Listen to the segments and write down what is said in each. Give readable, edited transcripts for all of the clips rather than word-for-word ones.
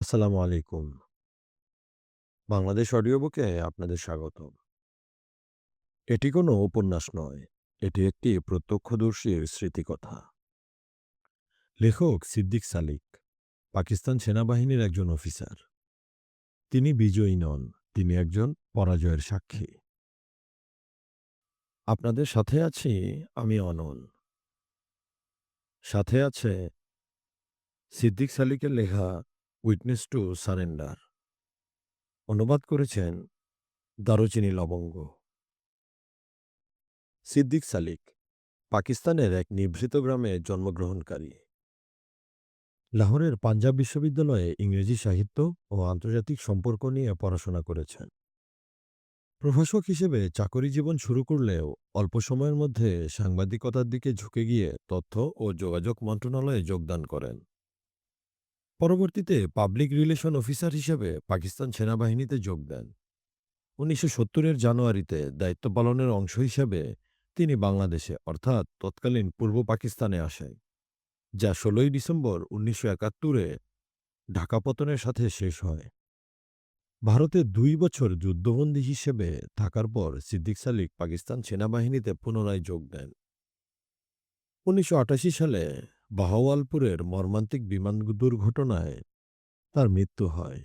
আসসালামু আলাইকুম। বাংলাদেশ অডিও বুকে আপনাদের স্বাগতম। এটি কোনো উপন্যাস নয়। এটি একটি প্রত্যক্ষদর্শীর স্মৃতিকথা। লেখক সিদ্দিক সালিক, পাকিস্তান সেনাবাহিনীর একজন অফিসার। তিনি বিজয়ী নন, তিনি একজন পরাজয়ের সাক্ষী। আপনাদের সাথে আছি আমি অনল। সাথে আছে সিদ্দিক সালিকের লেখা উইটনেস টু সারেন্ডার। অনুবাদ করেছেন দারুচিনি লবঙ্গ। সিদ্দিক সালিক পাকিস্তানের এক নিভৃত গ্রামে জন্মগ্রহণকারী। লাহোরের পাঞ্জাব বিশ্ববিদ্যালয়ে ইংরেজি সাহিত্য ও আন্তর্জাতিক সম্পর্ক নিয়ে পড়াশোনা করেছেন। প্রভাষক হিসেবে চাকরি জীবন শুরু করলেও অল্প সময়ের মধ্যে সাংবাদিকতার দিকে ঝুঁকে গিয়ে তথ্য ও যোগাযোগ মন্ত্রণালয়ে যোগদান করেন। পরবর্তীতে পাবলিক রিলেশন অফিসার হিসেবে পাকিস্তান সেনাবাহিনীতে যোগ দেন। ১৯৭০-এর জানুয়ারিতে দায়িত্ব পালনের অংশ হিসেবে তিনি বাংলাদেশে অর্থাৎ তৎকালীন পূর্ব পাকিস্তানে আসেন, যা ১৬ই ডিসেম্বর ১৯৭১-এ ঢাকা পতনের সাথে শেষ হয়। ভারতে ২ বছর যুদ্ধবন্দী হিসেবে থাকার পর সিদ্দিক সালিক পাকিস্তান সেনাবাহিনীতে পুনরায় যোগ দেন। ১৯৮৮ সালে বাহাওয়ালপুরের মর্মান্তিক বিমান দুর্ঘটনায় তার মৃত্যু হয়।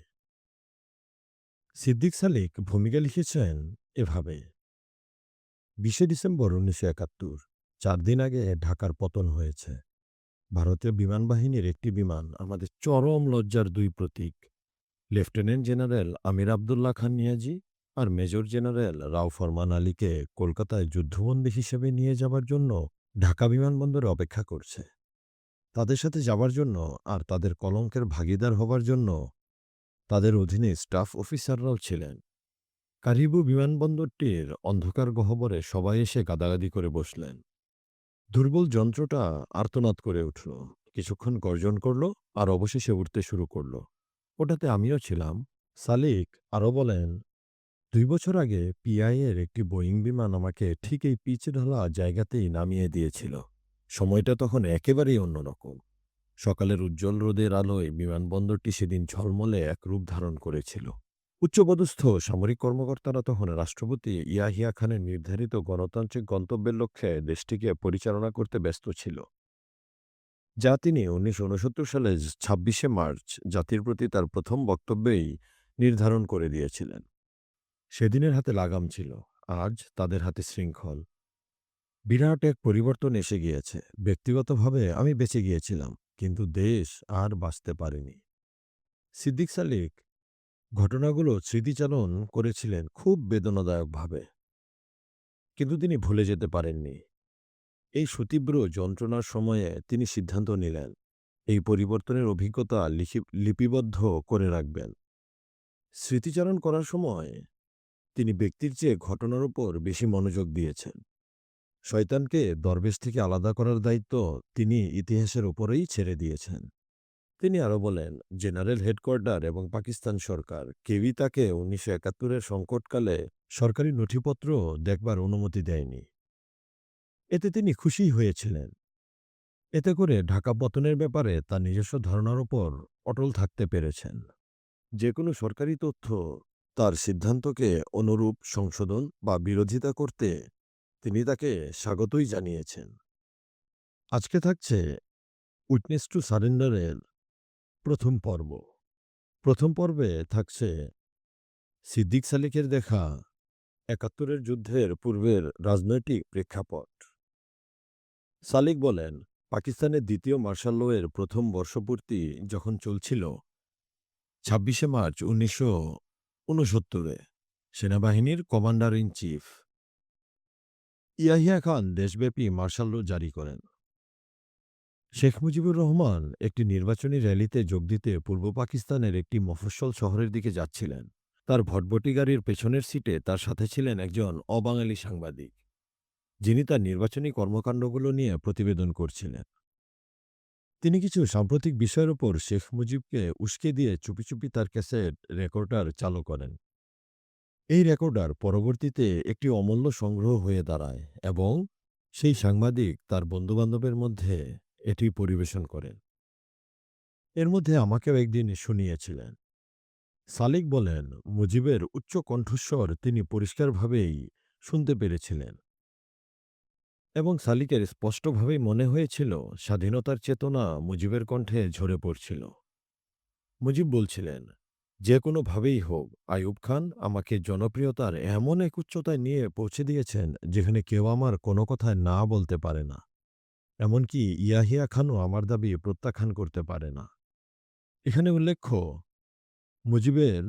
সিদ্দিক সালিক ভূমিকা লিখেছেন এভাবে: ২০ ডিসেম্বর ১৯৭১, ৪ দিন আগে ঢাকার পতন হয়েছে। ভারতীয় বিমানবাহিনীর একটি বিমান আমাদের চরম লজ্জার ২ প্রতীক, লেফটেন্যান্ট জেনারেল আমির আবদুল্লাহ খান নিয়াজি আর মেজর জেনারেল রাও ফরমান আলীকে কলকাতায় যুদ্ধবন্দী হিসেবে নিয়ে যাবার জন্য ঢাকা বিমানবন্দরে অপেক্ষা করছে। তাদের সাথে যাবার জন্য আর তাদের কলঙ্কের ভাগিদার হবার জন্য তাদের অধীনে স্টাফ অফিসাররাও ছিলেন। কারিবু বিমানবন্দরটির অন্ধকার গহ্বরে সবাই এসে গাদাগাদি করে বসলেন। দুর্বল যন্ত্রটা আর্তনাদ করে উঠল, কিছুক্ষণ গর্জন করল, আর অবশেষে উঠতে শুরু করল। ওটাতে আমিও ছিলাম। সালিক আরও বলেন, ২ বছর আগে পিআইএর একটি বোয়িং বিমান আমাকে ঠিক এই পিচ ঢালা জায়গাতেই নামিয়ে দিয়েছিল। সময়টা তখন একেবারেই অন্যরকম। সকালের উজ্জ্বল রোদের আলোয় বিমানবন্দরটি সেদিন ঝলমলে এক রূপ ধারণ করেছিল। উচ্চপদস্থ সামরিক কর্মকর্তারা তখন রাষ্ট্রপতি ইয়াহিয়া খানের নির্ধারিত গণতান্ত্রিক গন্তব্যের লক্ষ্যে দেশটিকে পরিচালনা করতে ব্যস্ত ছিল, যা তিনি ১৯৬৯ সালের ২৬শে মার্চ জাতির প্রতি তার প্রথম বক্তব্যেই নির্ধারণ করে দিয়েছিলেন। সেদিনের হাতে লাগাম ছিল, আজ তাদের হাতে শৃঙ্খল। বিরাট এক পরিবর্তন এসে গিয়েছে। ব্যক্তিগতভাবে আমি বেঁচে গিয়েছিলাম, কিন্তু দেশ আর বাঁচতে পারেনি। সিদ্দিক সালিক ঘটনাগুলো স্মৃতিচারণ করেছিলেন খুব বেদনাদায়কভাবে, কিন্তু তিনি ভুলে যেতে পারেননি। এই সুতীব্র যন্ত্রণার সময়ে তিনি সিদ্ধান্ত নিলেন এই পরিবর্তনের অভিজ্ঞতা লিপিবদ্ধ করে রাখবেন। স্মৃতিচারণ করার সময় তিনি ব্যক্তির চেয়ে ঘটনার উপর বেশি মনোযোগ দিয়েছেন। শয়তানকে দরবেশ থেকে আলাদা করার দায়িত্ব তিনি ইতিহাসের ওপরেই ছেড়ে দিয়েছেন। তিনি আরও বলেন, জেনারেল হেডকোয়ার্টার এবং পাকিস্তান সরকার কেউই তাকে ১৯৭১-এর সংকটকালে সরকারি নথিপত্র দেখবার অনুমতি দেয়নি। এতে তিনি খুশি হয়েছিলেন। এতে করে ঢাকা পতনের ব্যাপারে তার নিজস্ব ধারণার ওপর অটল থাকতে পেরেছেন। যে কোনো সরকারি তথ্য তার সিদ্ধান্তকে অনুরূপ সংশোধন বা বিরোধিতা করতে তিনি তাকে স্বাগতই জানিয়েছেন। আজকে থাকছে উইটনেস টু সারেন্ডারের প্রথম পর্ব। প্রথম পর্বে থাকছে সিদ্দিক সালিকের দেখা ৭১-এর যুদ্ধের পূর্বের রাজনৈতিক প্রেক্ষাপট। সালিক বলেন, পাকিস্তানের দ্বিতীয় মার্শাল ল-এর প্রথম বর্ষপূর্তি যখন চলছিল, ২৬শে মার্চ ১৯৬৯-এ সেনাবাহিনীর commander in chief Yahya Khan দেশব্যাপী মার্শাল ল জারি করেন। শেখ মুজিবুর রহমান একটি নির্বাচনী র্যালিতে যোগ দিতে পূর্ব পাকিস্তানের একটি মফস্বল শহরের দিকে যাচ্ছিলেন। তার ভটভটি গাড়ির পেছনের সিটে তার সাথে ছিলেন একজন অবাঙালি সাংবাদিক, যিনি তার নির্বাচনী কর্মকাণ্ডগুলো নিয়ে প্রতিবেদন করছিলেন। তিনি কিছু সাম্প্রতিক বিষয়ের ওপর শেখ মুজিবকে উস্কে দিয়ে চুপি চুপি তার ক্যাসেট রেকর্ডার চালু করেন। এই রেকর্ডার পরবর্তীতে একটি অমূল্য সংগ্রহ হয়ে দাঁড়ায় এবং সেই সাংবাদিক তার বন্ধুবান্ধবের মধ্যে এটি পরিবেশন করেন। এর মধ্যে আমাকেও একদিন শুনিয়েছিলেন। সালিক বলেন, মুজিবের উচ্চ কণ্ঠস্বর তিনি পরিষ্কারভাবেই শুনতে পেরেছিলেন এবং সালিকের স্পষ্টভাবেই মনে হয়েছিল স্বাধীনতার চেতনা মুজিবের কণ্ঠে ঝরে পড়ছিল। মুজিব বলছিলেন, যে কোনোভাবেই হোক আইয়ুব খান আমাকে জনপ্রিয়তার এমন এক উচ্চতায় নিয়ে পৌঁছে দিয়েছেন যেখানে কেউ আমার কোনো কথায় না বলতে পারে না। এমনকি ইয়াহিয়া খানও আমার দাবি প্রত্যাখ্যান করতে পারে না। এখানে উল্লেখ্য, মুজিবের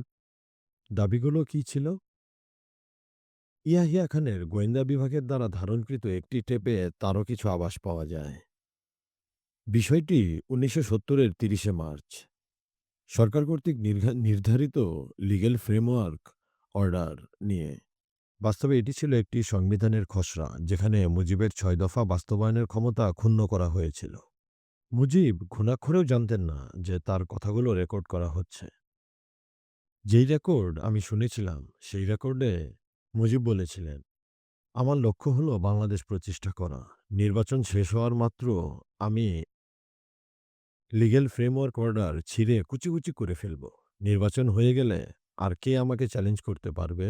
দাবিগুলো কি ছিল? ইয়াহিয়া খানের গোয়েন্দা বিভাগের দ্বারা ধারণকৃত একটি টেপে তারও কিছু আভাস পাওয়া যায়। বিষয়টি ১৯৭০-এর ৩০শে মার্চ সরকার কর্তৃক নির্ধারিত লিগ্যাল ফ্রেমওয়ার্ক অর্ডার নিয়ে। বাস্তবে এটি ছিল একটি সংবিধানের খসড়া যেখানে মুজিবের ৬ দফা বাস্তবায়নের ক্ষমতা ক্ষুণ্ণ করা হয়েছিল। মুজিব ঘুণাক্ষরেও জানতেন না যে তার কথাগুলো রেকর্ড করা হচ্ছে। যেই রেকর্ড আমি শুনেছিলাম সেই রেকর্ডে মুজিব বলেছিলেন, আমার লক্ষ্য হলো বাংলাদেশ প্রতিষ্ঠা করা। নির্বাচন শেষ হওয়ার মাত্র আমি লিগ্যাল ফ্রেমওয়ার্ক অর্ডার ছিঁড়ে কুচি, কুচি করে ফেলব। নির্বাচন হয়ে গেলে আর কে আমাকে চ্যালেঞ্জ করতে পারবে?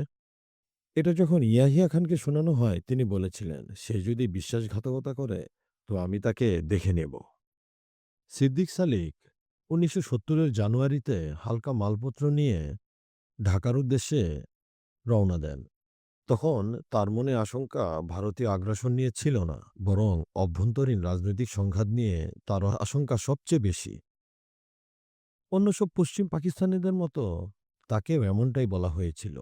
এটা যখন ইয়াহিয়া খানকে শোনানো হয় তিনি বলেছিলেন, সে যদি বিশ্বাসঘাতকতা করে তো আমি তাকে দেখে নেব। সিদ্দিক সালিক ১৯৭০-এর জানুয়ারিতে হালকা মালপত্র নিয়ে ঢাকার উদ্দেশ্যে রওনা দেন। তখন তার মনে আশঙ্কা ভারতীয় আগ্রাসন নিয়ে ছিল না, বরং অভ্যন্তরীণ রাজনৈতিক সংঘাত নিয়ে তার আশঙ্কা সবচেয়ে বেশি। অন্য সব পশ্চিম পাকিস্তানিদের মতো তাকেও এমনটাই বলা হয়েছিল।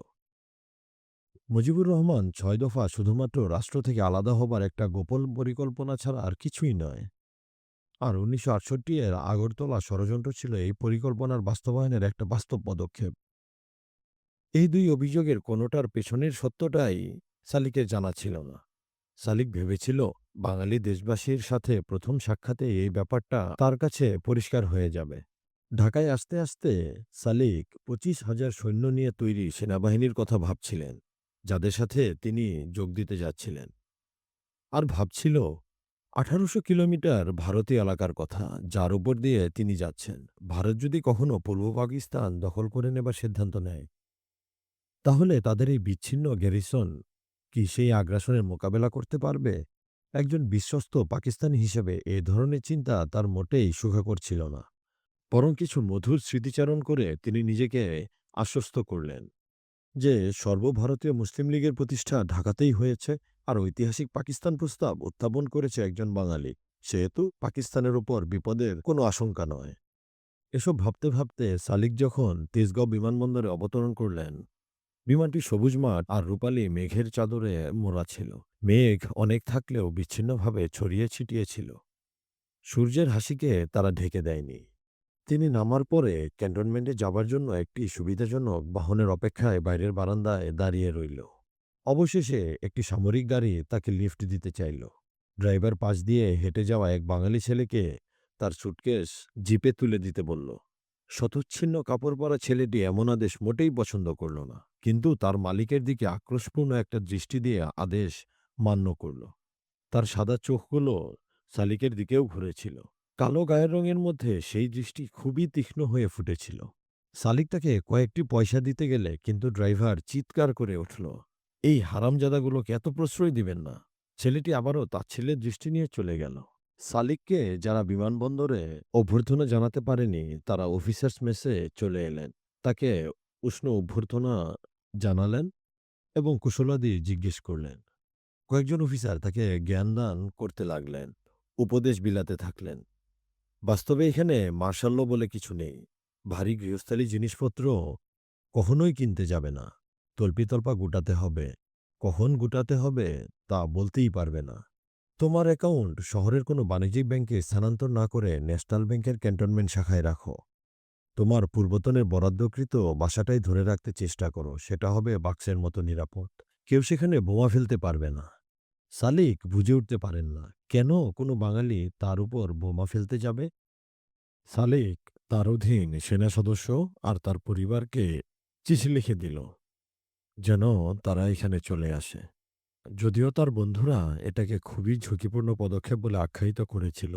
মুজিবুর রহমান ৬ দফা শুধুমাত্র রাষ্ট্র থেকে আলাদা হবার একটা গোপন পরিকল্পনা ছাড়া আর কিছুই নয়। আর ১৯৬৮ এর আগরতলা ষড়যন্ত্র ছিল এই পরিকল্পনার বাস্তবায়নের একটা বাস্তব পদক্ষেপ। এই দুই অভিযোগের কোনোটার পেছনের সত্যটাই সালিকের জানা ছিল না। সালিক ভেবেছিল বাঙালি দেশবাসীর সাথে প্রথম সাক্ষাতে এই ব্যাপারটা তার কাছে পরিষ্কার হয়ে যাবে। ঢাকায় আসতে আসতে সালিক ২৫,০০০ সৈন্য নিয়ে তৈরি সেনাবাহিনীর কথা ভাবছিলেন, যাদের সাথে তিনি যোগ দিতে যাচ্ছিলেন। আর ভাবছিল ১৮০০ কিলোমিটার ভারতীয় এলাকার কথা, যার উপর দিয়ে তিনি যাচ্ছেন। ভারত যদি কখনো পূর্ব পাকিস্তান দখল করে নেবার সিদ্ধান্ত নেয়, তাহলে তাদের এই বিচ্ছিন্ন গ্যারিসন কি সেই আগ্রাসনের মোকাবেলা করতে পারবে? একজন বিশ্বস্ত পাকিস্তানি হিসেবে এ ধরনের চিন্তা তার মোটেই সুখকর ছিল না। বরং কিছু মধুর স্মৃতিচারণ করে তিনি নিজেকে আশ্বস্ত করলেন যে সর্বভারতীয় মুসলিম লীগের প্রতিষ্ঠা ঢাকাতেই হয়েছে, আর ঐতিহাসিক পাকিস্তান প্রস্তাব উত্থাপন করেছে একজন বাঙালি। সেহেতু পাকিস্তানের উপর বিপদের কোনো আশঙ্কা নয়। এসব ভাবতে ভাবতে সালিক যখন তেজগাঁও বিমানবন্দরে অবতরণ করলেন, বিমানটি সবুজ মাঠ আর রূপালী মেঘের চাদরে মোড়া ছিল। মেঘ অনেক থাকলেও বিচ্ছিন্নভাবে ছড়িয়ে ছিটিয়ে ছিল। সূর্যের হাসিকে তারা ঢেকে দেয়নি। তিনি নামার পরে ক্যান্টনমেন্টে যাবার জন্য একটি সুবিধাজনক বাহনের অপেক্ষায় বাইরের বারান্দায় দাঁড়িয়ে রইল। অবশেষে একটি সামরিক গাড়ি তাকে লিফট দিতে চাইল। ড্রাইভার পাশ দিয়ে হেঁটে যাওয়া এক বাঙালি ছেলেকে তার সুটকেস জিপে তুলে দিতে বলল। শতচ্ছিন্ন কাপড় পরা ছেলেটি এমন আদেশ মোটেই পছন্দ করল না, কিন্তু তার মালিকের দিকে আক্রোশপূর্ণ একটা দৃষ্টি দিয়ে আদেশ মান্য করল। তার সাদা চোখগুলো সালিকের দিকেও ঘুরেছিল। কালো গায়ের রঙের মধ্যে সেই দৃষ্টি খুবই তীক্ষ্ণ হয়ে ফুটেছিল। সালিক তাকে কয়েকটি পয়সা দিতে গেলে কিন্তু ড্রাইভার চিৎকার করে উঠল, এই হারামজাদাগুলোকে এত প্রশ্রয় দিবেন না। ছেলেটি আবারও তাচ্ছিল্যের দৃষ্টি নিয়ে চলে গেল। সালিককে যারা বিমানবন্দরে অভ্যর্থনা জানাতে পারেনি তারা অফিসার্স মেসে চলে এলেন, তাকে উষ্ণ অভ্যর্থনা জানালেন এবং কুশলাদি জিজ্ঞেস করলেন। কয়েকজন অফিসার তাকে জ্ঞানদান করতে লাগলেন, উপদেশ বিলাতে থাকলেন। বাস্তবে এখানে মার্শাল্য বলে কিছু নেই। ভারী গৃহস্থালী জিনিসপত্র কখনোই কিনতে যাবে না। তল্পিতল্পা গুটাতে হবে। কখন গুটাতে হবে তা বলতেই পারবে না। তোমার অ্যাকাউন্ট শহরের কোনো বাণিজ্যিক ব্যাংকে স্থানান্তর না করে ন্যাশনাল ব্যাংকের ক্যান্টনমেন্ট শাখায় রাখো। তোমার পূর্বতনের বরাদ্দকৃত বাসাটাই ধরে রাখতে চেষ্টা করো, সেটা হবে বাক্সের মতো নিরাপদ। কেউ সেখানে বোমা ফেলতে পারবে না। সালিক বুঝে উঠতে পারেন না কেন কোনো বাঙালি তার উপর বোমা ফেলতে যাবে। সালিক তার অধীন সেনা সদস্য আর তার পরিবারকে চিঠি লিখে দিল যেন তারা এখানে চলে আসে। যদিও তার বন্ধুরা এটাকে খুবই ঝুঁকিপূর্ণ পদক্ষেপ বলে আখ্যায়িত করেছিল,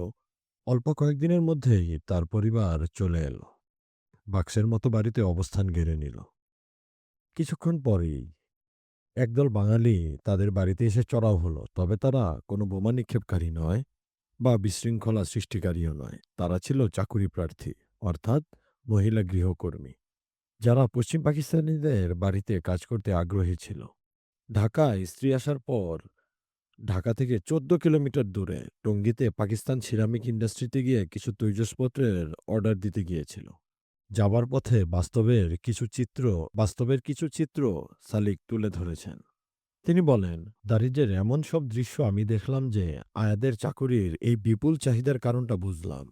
অল্প কয়েকদিনের মধ্যেই তার পরিবার চলে এলো। বাক্সের মতো বাড়িতে অবস্থান গেড়ে নিল। কিছুক্ষণ পরেই একদল বাঙালি তাদের বাড়িতে এসে চড়াও হলো। তবে তারা কোনো বোমা নিক্ষেপকারী নয় বা বিশৃঙ্খলা সৃষ্টিকারীও নয়। তারা ছিল চাকুরি প্রার্থী, অর্থাৎ মহিলা গৃহকর্মী, যারা পশ্চিম পাকিস্তানিদের বাড়িতে কাজ করতে আগ্রহী ছিল। ঢাকায় স্ত্রী আসার পর ঢাকা থেকে ১৪ কিলোমিটার দূরে টঙ্গীতে পাকিস্তান সিরামিক ইন্ডাস্ট্রিতে গিয়ে কিছু তৈজসপত্রের অর্ডার দিতে গিয়েছিল। যাবার পথে বাস্তবের কিছু চিত্র সালিক তুলে ধরেছেন। তিনি বলেন, দারিদ্র্যের এমন সব দৃশ্য আমি দেখলাম যে আয়াদের চাকুরির এই বিপুল চাহিদার কারণটা বুঝলাম।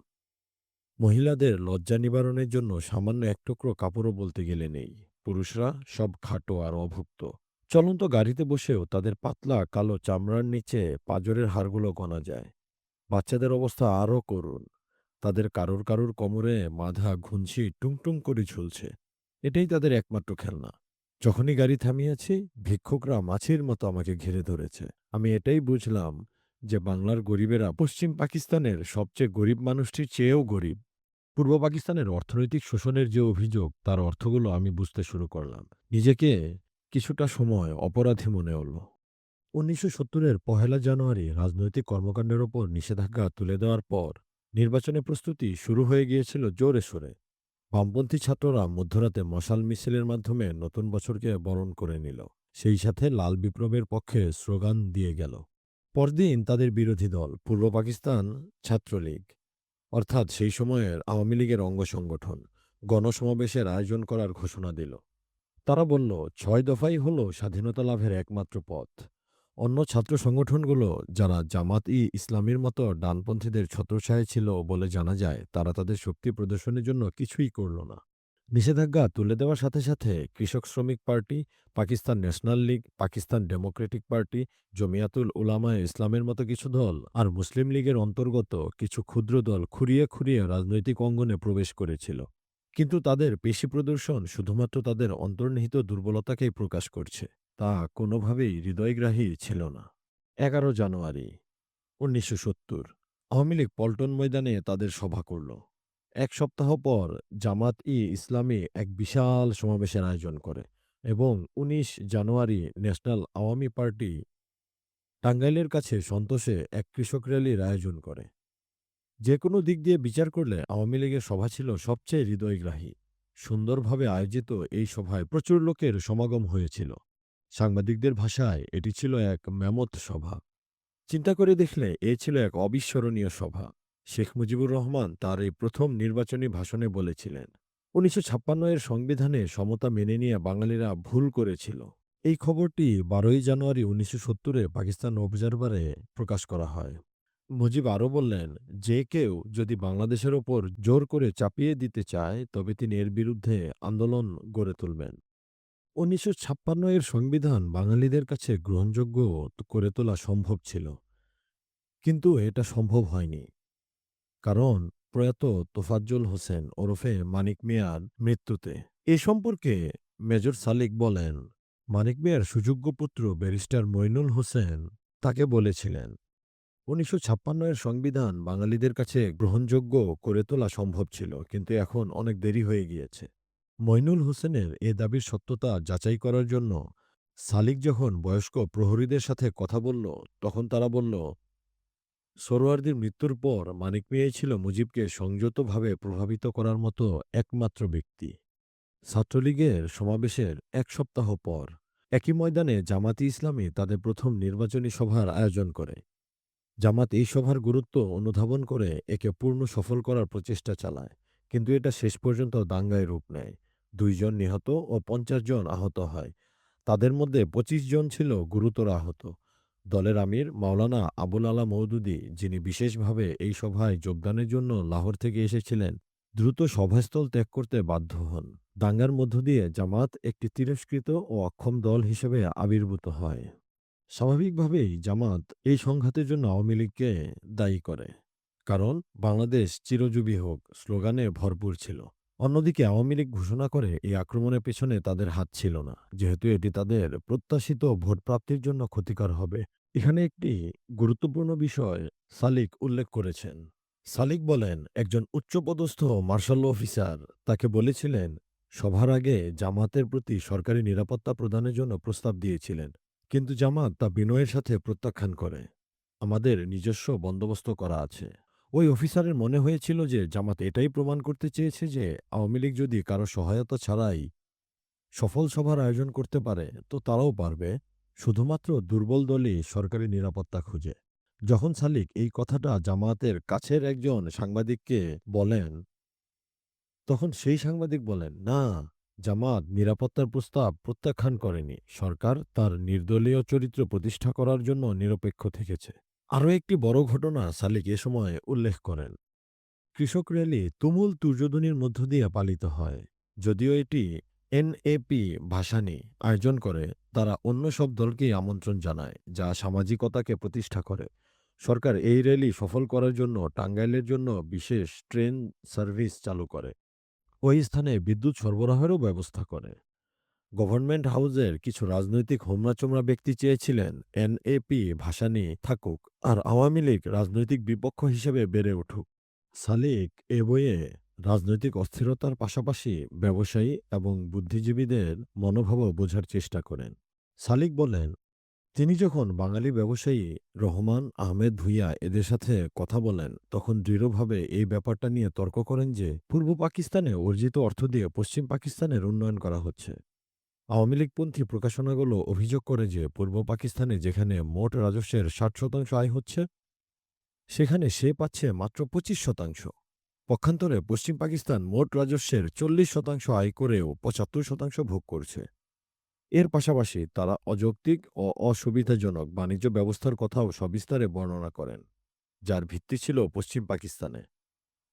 মহিলাদের লজ্জা নিবারণের জন্য সামান্য এক টুকরো কাপড়ও বলতে গেলে নেই। পুরুষরা সব খাটো আর অভুক্ত। চলন্ত গাড়িতে বসেও তাদের পাতলা কালো চামড়ার নিচে পাঁজরের হাড়গুলো গোনা যায়। বাচ্চাদের অবস্থা আরও করুণ। তাদের কারুর কারুর কোমরে মাথা ঘুঞ্চি টুংটুং করে ঝুলছে। এটাই তাদের একমাত্র খেলনা। যখনই গাড়ি থামিয়েছি, ভিক্ষুকরা মাছির মতো আমাকে ঘিরে ধরেছে। আমি এটাই বুঝলাম যে বাংলার গরিবেরা পশ্চিম পাকিস্তানের সবচেয়ে গরিব মানুষটির চেয়েও গরিব। পূর্ব পাকিস্তানের অর্থনৈতিক শোষণের যে অভিযোগ, তার অর্থগুলো আমি বুঝতে শুরু করলাম। নিজেকে কিছুটা সময় অপরাধী মনে হলো। ১৯৭০-এর ১লা জানুয়ারি রাজনৈতিক কর্মকাণ্ডের ওপর নিষেধাজ্ঞা তুলে দেওয়ার পর নির্বাচনের প্রস্তুতি শুরু হয়ে গিয়েছিল জোরে সোরে। বামপন্থী ছাত্ররা মধ্যরাতে মশাল মিছিলের মাধ্যমে নতুন বছরকে বরণ করে নিল। সেই সাথে লাল বিপ্লবের পক্ষে স্লোগান দিয়ে গেল। পরদিন তাদের বিরোধী দল পূর্ব পাকিস্তান ছাত্রলীগ, অর্থাৎ সেই সময়ের আওয়ামী লীগের অঙ্গ সংগঠন, গণসমাবেশের আয়োজন করার ঘোষণা দিল। তারা বলল, ৬ দফাই হল স্বাধীনতা লাভের একমাত্র পথ। অন্য ছাত্র সংগঠনগুলো, যারা জামাত-ই ইসলামীর মতো ডানপন্থীদের ছত্রছায়ায় ছিল বলে জানা যায়, তারা তাদের শক্তি প্রদর্শনের জন্য কিছুই করল না। নিষেধাজ্ঞা তুলে দেওয়ার সাথে সাথে Krishak Sramik Party, Pakistan National League, Pakistan Democratic Party, জমিয়াতুল উলামায়ে ইসলামের মতো কিছু দল আর মুসলিম লীগের অন্তর্গত কিছু ক্ষুদ্র দল খুঁড়িয়ে খুঁড়িয়ে রাজনৈতিক অঙ্গনে প্রবেশ করেছিল। কিন্তু তাদের পেশি প্রদর্শন শুধুমাত্র তাদের অন্তর্নিহিত দুর্বলতাকেই প্রকাশ করছে। তা কোনোভাবেই হৃদয়গ্রাহী ছিল না। ১১ জানুয়ারি ১৯৭০ আওয়ামী লীগ পল্টন ময়দানে তাদের সভা করল। এক সপ্তাহ পর জামাত-ই ইসলামী এক বিশাল সমাবেশের আয়োজন করে এবং ১৯ জানুয়ারি ন্যাশনাল আওয়ামী পার্টি টাঙ্গাইলের কাছে সন্তোষে এক কৃষক র্যালির আয়োজন করে। যে কোনো দিক দিয়ে বিচার করলে আওয়ামী লীগের সভা ছিল সবচেয়ে হৃদয়গ্রাহী। সুন্দরভাবে আয়োজিত এই সভায় প্রচুর লোকের সমাগম হয়েছিল। সাংবাদিকদের ভাষায় এটি ছিল এক ম্যামথ সভা। চিন্তা করে দেখলে এ ছিল এক অবিস্মরণীয় সভা। শেখ মুজিবুর রহমান তার এই প্রথম নির্বাচনী ভাষণে বলেছিলেন, ১৯৫৬-এর সংবিধানে সমতা মেনে নিয়ে বাঙালিরা ভুল করেছিল। এই খবরটি ১২ই জানুয়ারি ১৯৭০-এ পাকিস্তান অবজারভারে প্রকাশ করা হয়। মুজিব আরও বললেন, যে কেউ যদি বাংলাদেশের ওপর জোর করে চাপিয়ে দিতে চায়, তবে তিনি এর বিরুদ্ধে আন্দোলন গড়ে তুলবেন। ১৯৫৬-এর সংবিধান বাঙালিদের কাছে গ্রহণযোগ্য করে তোলা সম্ভব ছিল, কিন্তু এটা সম্ভব হয়নি। কারণ প্রয়াত তোফাজ্জল হোসেন ওরফে মানিক মিয়ার মৃত্যুতে। এ সম্পর্কে মেজর সালিক বলেন, মানিক মিয়ার সুযোগ্য পুত্র ব্যারিস্টার মইনুল হোসেন তাকে বলেছিলেন, ১৯৫৬-এর সংবিধান বাঙালিদের কাছে গ্রহণযোগ্য করে তোলা সম্ভব ছিল, কিন্তু এখন অনেক দেরি হয়ে গিয়েছে। মইনুল হোসেনের এ দাবির সত্যতা যাচাই করার জন্য সালিক যখন বয়স্ক প্রহরীদের সাথে কথা বলল, তখন তারা বলল, সোহরাওয়ার্দীর মৃত্যুর পর মানিক মিয়াই ছিল মুজিবকে সংযতভাবে প্রভাবিত করার মতো একমাত্র ব্যক্তি। ছাত্রলীগের সমাবেশের এক সপ্তাহ পর একই ময়দানে জামাতি ইসলামী তাদের প্রথম নির্বাচনী সভার আয়োজন করে। জামাত এই সভার গুরুত্ব অনুধাবন করে একে পূর্ণ সফল করার প্রচেষ্টা চালায়, কিন্তু এটা শেষ পর্যন্ত দাঙ্গায় রূপ নেয়। ২ জন নিহত ও ৫০ জন আহত হয়। তাদের মধ্যে ২৫ জন ছিল গুরুতর আহত। দলের আমির মাওলানা আবুল আলা মওদুদী, যিনি বিশেষভাবে এই সভায় যোগদানের জন্য লাহোর থেকে এসেছিলেন, দ্রুত সভাস্থল ত্যাগ করতে বাধ্য হন। দাঙ্গার মধ্য দিয়ে জামাত একটি তিরস্কৃত ও অক্ষম দল হিসেবে আবির্ভূত হয়। স্বাভাবিকভাবেই জামাত এই সংঘাতের জন্য আওয়ামী লীগকে দায়ী করে, কারণ বাংলাদেশ চিরজীবী হোক স্লোগানে ভরপুর ছিল। অন্যদিকে আওয়ামী লীগ ঘোষণা করে এই আক্রমণের পেছনে তাদের হাত ছিল না, যেহেতু এটি তাদের প্রত্যাশিত ভোট প্রাপ্তির জন্য ক্ষতিকর হবে। এখানে একটি গুরুত্বপূর্ণ বিষয় সালিক উল্লেখ করেছেন। সালিক বলেন, একজন উচ্চপদস্থ মার্শাল অফিসার তাকে বলেছিলেন সভার আগে জামাতের প্রতি সরকারি নিরাপত্তা প্রদানের জন্য প্রস্তাব দিয়েছিলেন। কিন্তু জামাত তা বিনয়ের সাথে প্রত্যাখ্যান করে। আমাদের নিজস্ব বন্দোবস্ত করা আছে। ওই অফিসারের মনে হয়েছিল যে জামাত এটাই প্রমাণ করতে চেয়েছে যে আওয়ামী লীগ যদি কারো সহায়তা ছাড়াই সফল সভার আয়োজন করতে পারে তো তারাও পারবে। শুধুমাত্র দুর্বল দলই সরকারি নিরাপত্তা খুঁজে। যখন সালিক এই কথাটা জামায়াতের কাছের একজন সাংবাদিককে বলেন, তখন সেই সাংবাদিক বলেন, না, জামাত নিরাপত্তার প্রস্তাব প্রত্যাখ্যান করেনি। সরকার তার নির্দলীয় চরিত্র প্রতিষ্ঠা করার জন্য নিরপেক্ষ থেকেছে। আরও একটি বড় ঘটনা সালিক এ সময় উল্লেখ করেন। কৃষক র্যালি তুমুল তুর্যধ্বনির মধ্য দিয়ে পালিত হয়। যদিও এটি এনএপি ভাসানী আয়োজন করে, তারা অন্য সব দলকেই আমন্ত্রণ জানায়, যা সামাজিকতাকে প্রতিষ্ঠা করে। সরকার এই র্যালি সফল করার জন্য টাঙ্গাইলের জন্য বিশেষ ট্রেন সার্ভিস চালু করে। ওই স্থানে বিদ্যুৎ সরবরাহেরও ব্যবস্থা করে। গভর্নমেন্ট হাউসের কিছু রাজনৈতিক হোমরা-চোমরা ব্যক্তি চেয়েছিলেন এনএপি ভাসানী থাকুক আর আওয়ামী লীগ রাজনৈতিক বিপক্ষ হিসেবে বেড়ে উঠুক। সালিক এ বইয়ে রাজনৈতিক অস্থিরতার পাশাপাশি ব্যবসায়ী এবং বুদ্ধিজীবীদের মনোভাবও বোঝার চেষ্টা করেন। সালিক বলেন, তিনি যখন বাঙালি ব্যবসায়ী রহমান আহমেদ ভূঁইয়া এদের সাথে কথা বলেন, তখন দৃঢ়ভাবে এই ব্যাপারটা নিয়ে তর্ক করেন যে পূর্ব পাকিস্তানে অর্জিত অর্থ দিয়ে পশ্চিম পাকিস্তানের উন্নয়ন করা হচ্ছে। আওয়ামী লীগপন্থী প্রকাশনাগুলো অভিযোগ করে যে পূর্ব পাকিস্তানে যেখানে মোট রাজস্বের ৬০% আয় হচ্ছে, সেখানে সে পাচ্ছে মাত্র ২৫%। পক্ষান্তরে পশ্চিম পাকিস্তান মোট রাজস্বের ৪০% আয় করেও ৭৫% ভোগ করছে। এর পাশাপাশি তারা অযৌক্তিক ও অসুবিধাজনক বাণিজ্য ব্যবস্থার কথাও সবিস্তারে বর্ণনা করেন, যার ভিত্তি ছিল পশ্চিম পাকিস্তানে।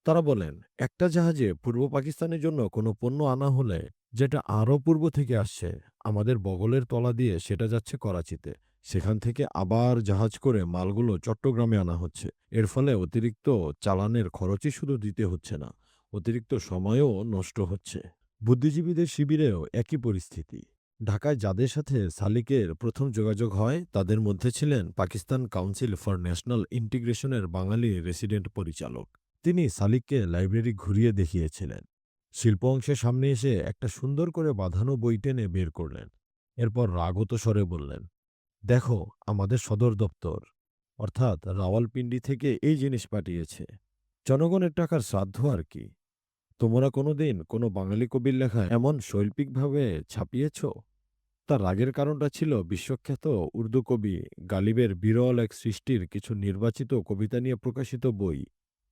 তারা বলেন, একটা জাহাজে পূর্ব পাকিস্তানের জন্য কোনো পণ্য আনা হলে, যেটা আরও পূর্ব থেকে আসছে, আমাদের বগলের তলা দিয়ে সেটা যাচ্ছে করাচিতে। সেখান থেকে আবার জাহাজ করে মালগুলো চট্টগ্রামে আনা হচ্ছে। এর ফলে অতিরিক্ত চালানের খরচই শুধু দিতে হচ্ছে না, অতিরিক্ত সময়ও নষ্ট হচ্ছে। বুদ্ধিজীবীদের শিবিরেও একই পরিস্থিতি। ঢাকায় যাদের সাথে সালিকের প্রথম যোগাযোগ হয়, তাদের মধ্যে ছিলেন পাকিস্তান কাউন্সিল ফর ন্যাশনাল ইন্টিগ্রেশনের বাঙালি রেসিডেন্ট পরিচালক। তিনি সালিককে লাইব্রেরি ঘুরিয়ে দেখিয়েছিলেন। শিল্প অংশের সামনে এসে একটা সুন্দর করে বাঁধানো বই টেনে বের করলেন। এরপর রাগত স্বরে বললেন, দেখো, আমাদের সদর দপ্তর অর্থাৎ রাওয়ালপিন্ডি থেকে এই জিনিস পাঠিয়েছে। জনগণের টাকার শ্রাদ্ধ আর কি। তোমরা কোনোদিন কোনো বাঙালি কবির লেখা এমন শৈল্পিকভাবে ছাপিয়েছ? তার রাগের কারণটা ছিল বিশ্বখ্যাত উর্দু কবি গালিবের বিরল এক সৃষ্টির কিছু নির্বাচিত কবিতা নিয়ে প্রকাশিত বই,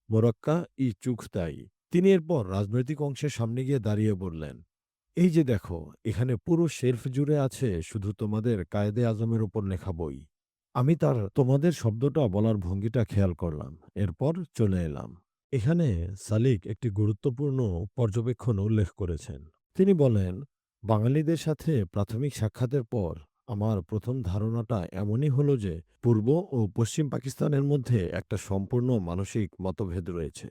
মোরাক্কা ই চুগতাই। তিনি এরপর রাজনৈতিক অংশের সামনে গিয়ে দাঁড়িয়ে বললেন, এই যে দেখো, এখানে পুরো শেলফ জুড়ে আছে শুধু তোমাদের কায়েদে আজমের ওপর লেখা বই। আমি তার তোমাদের শব্দটা বলার ভঙ্গিটা খেয়াল করলাম। এরপর চলে এলাম। এখানে সালিক একটি গুরুত্বপূর্ণ পর্যবেক্ষণ উল্লেখ করেছেন। তিনি বলেন, বাঙালিদের সাথে প্রাথমিক সাক্ষাতের পর আমার প্রথম ধারণাটা এমনই হলো যে পূর্ব ও পশ্চিম পাকিস্তানের মধ্যে একটা সম্পূর্ণ মানসিক মতভেদ রয়েছে।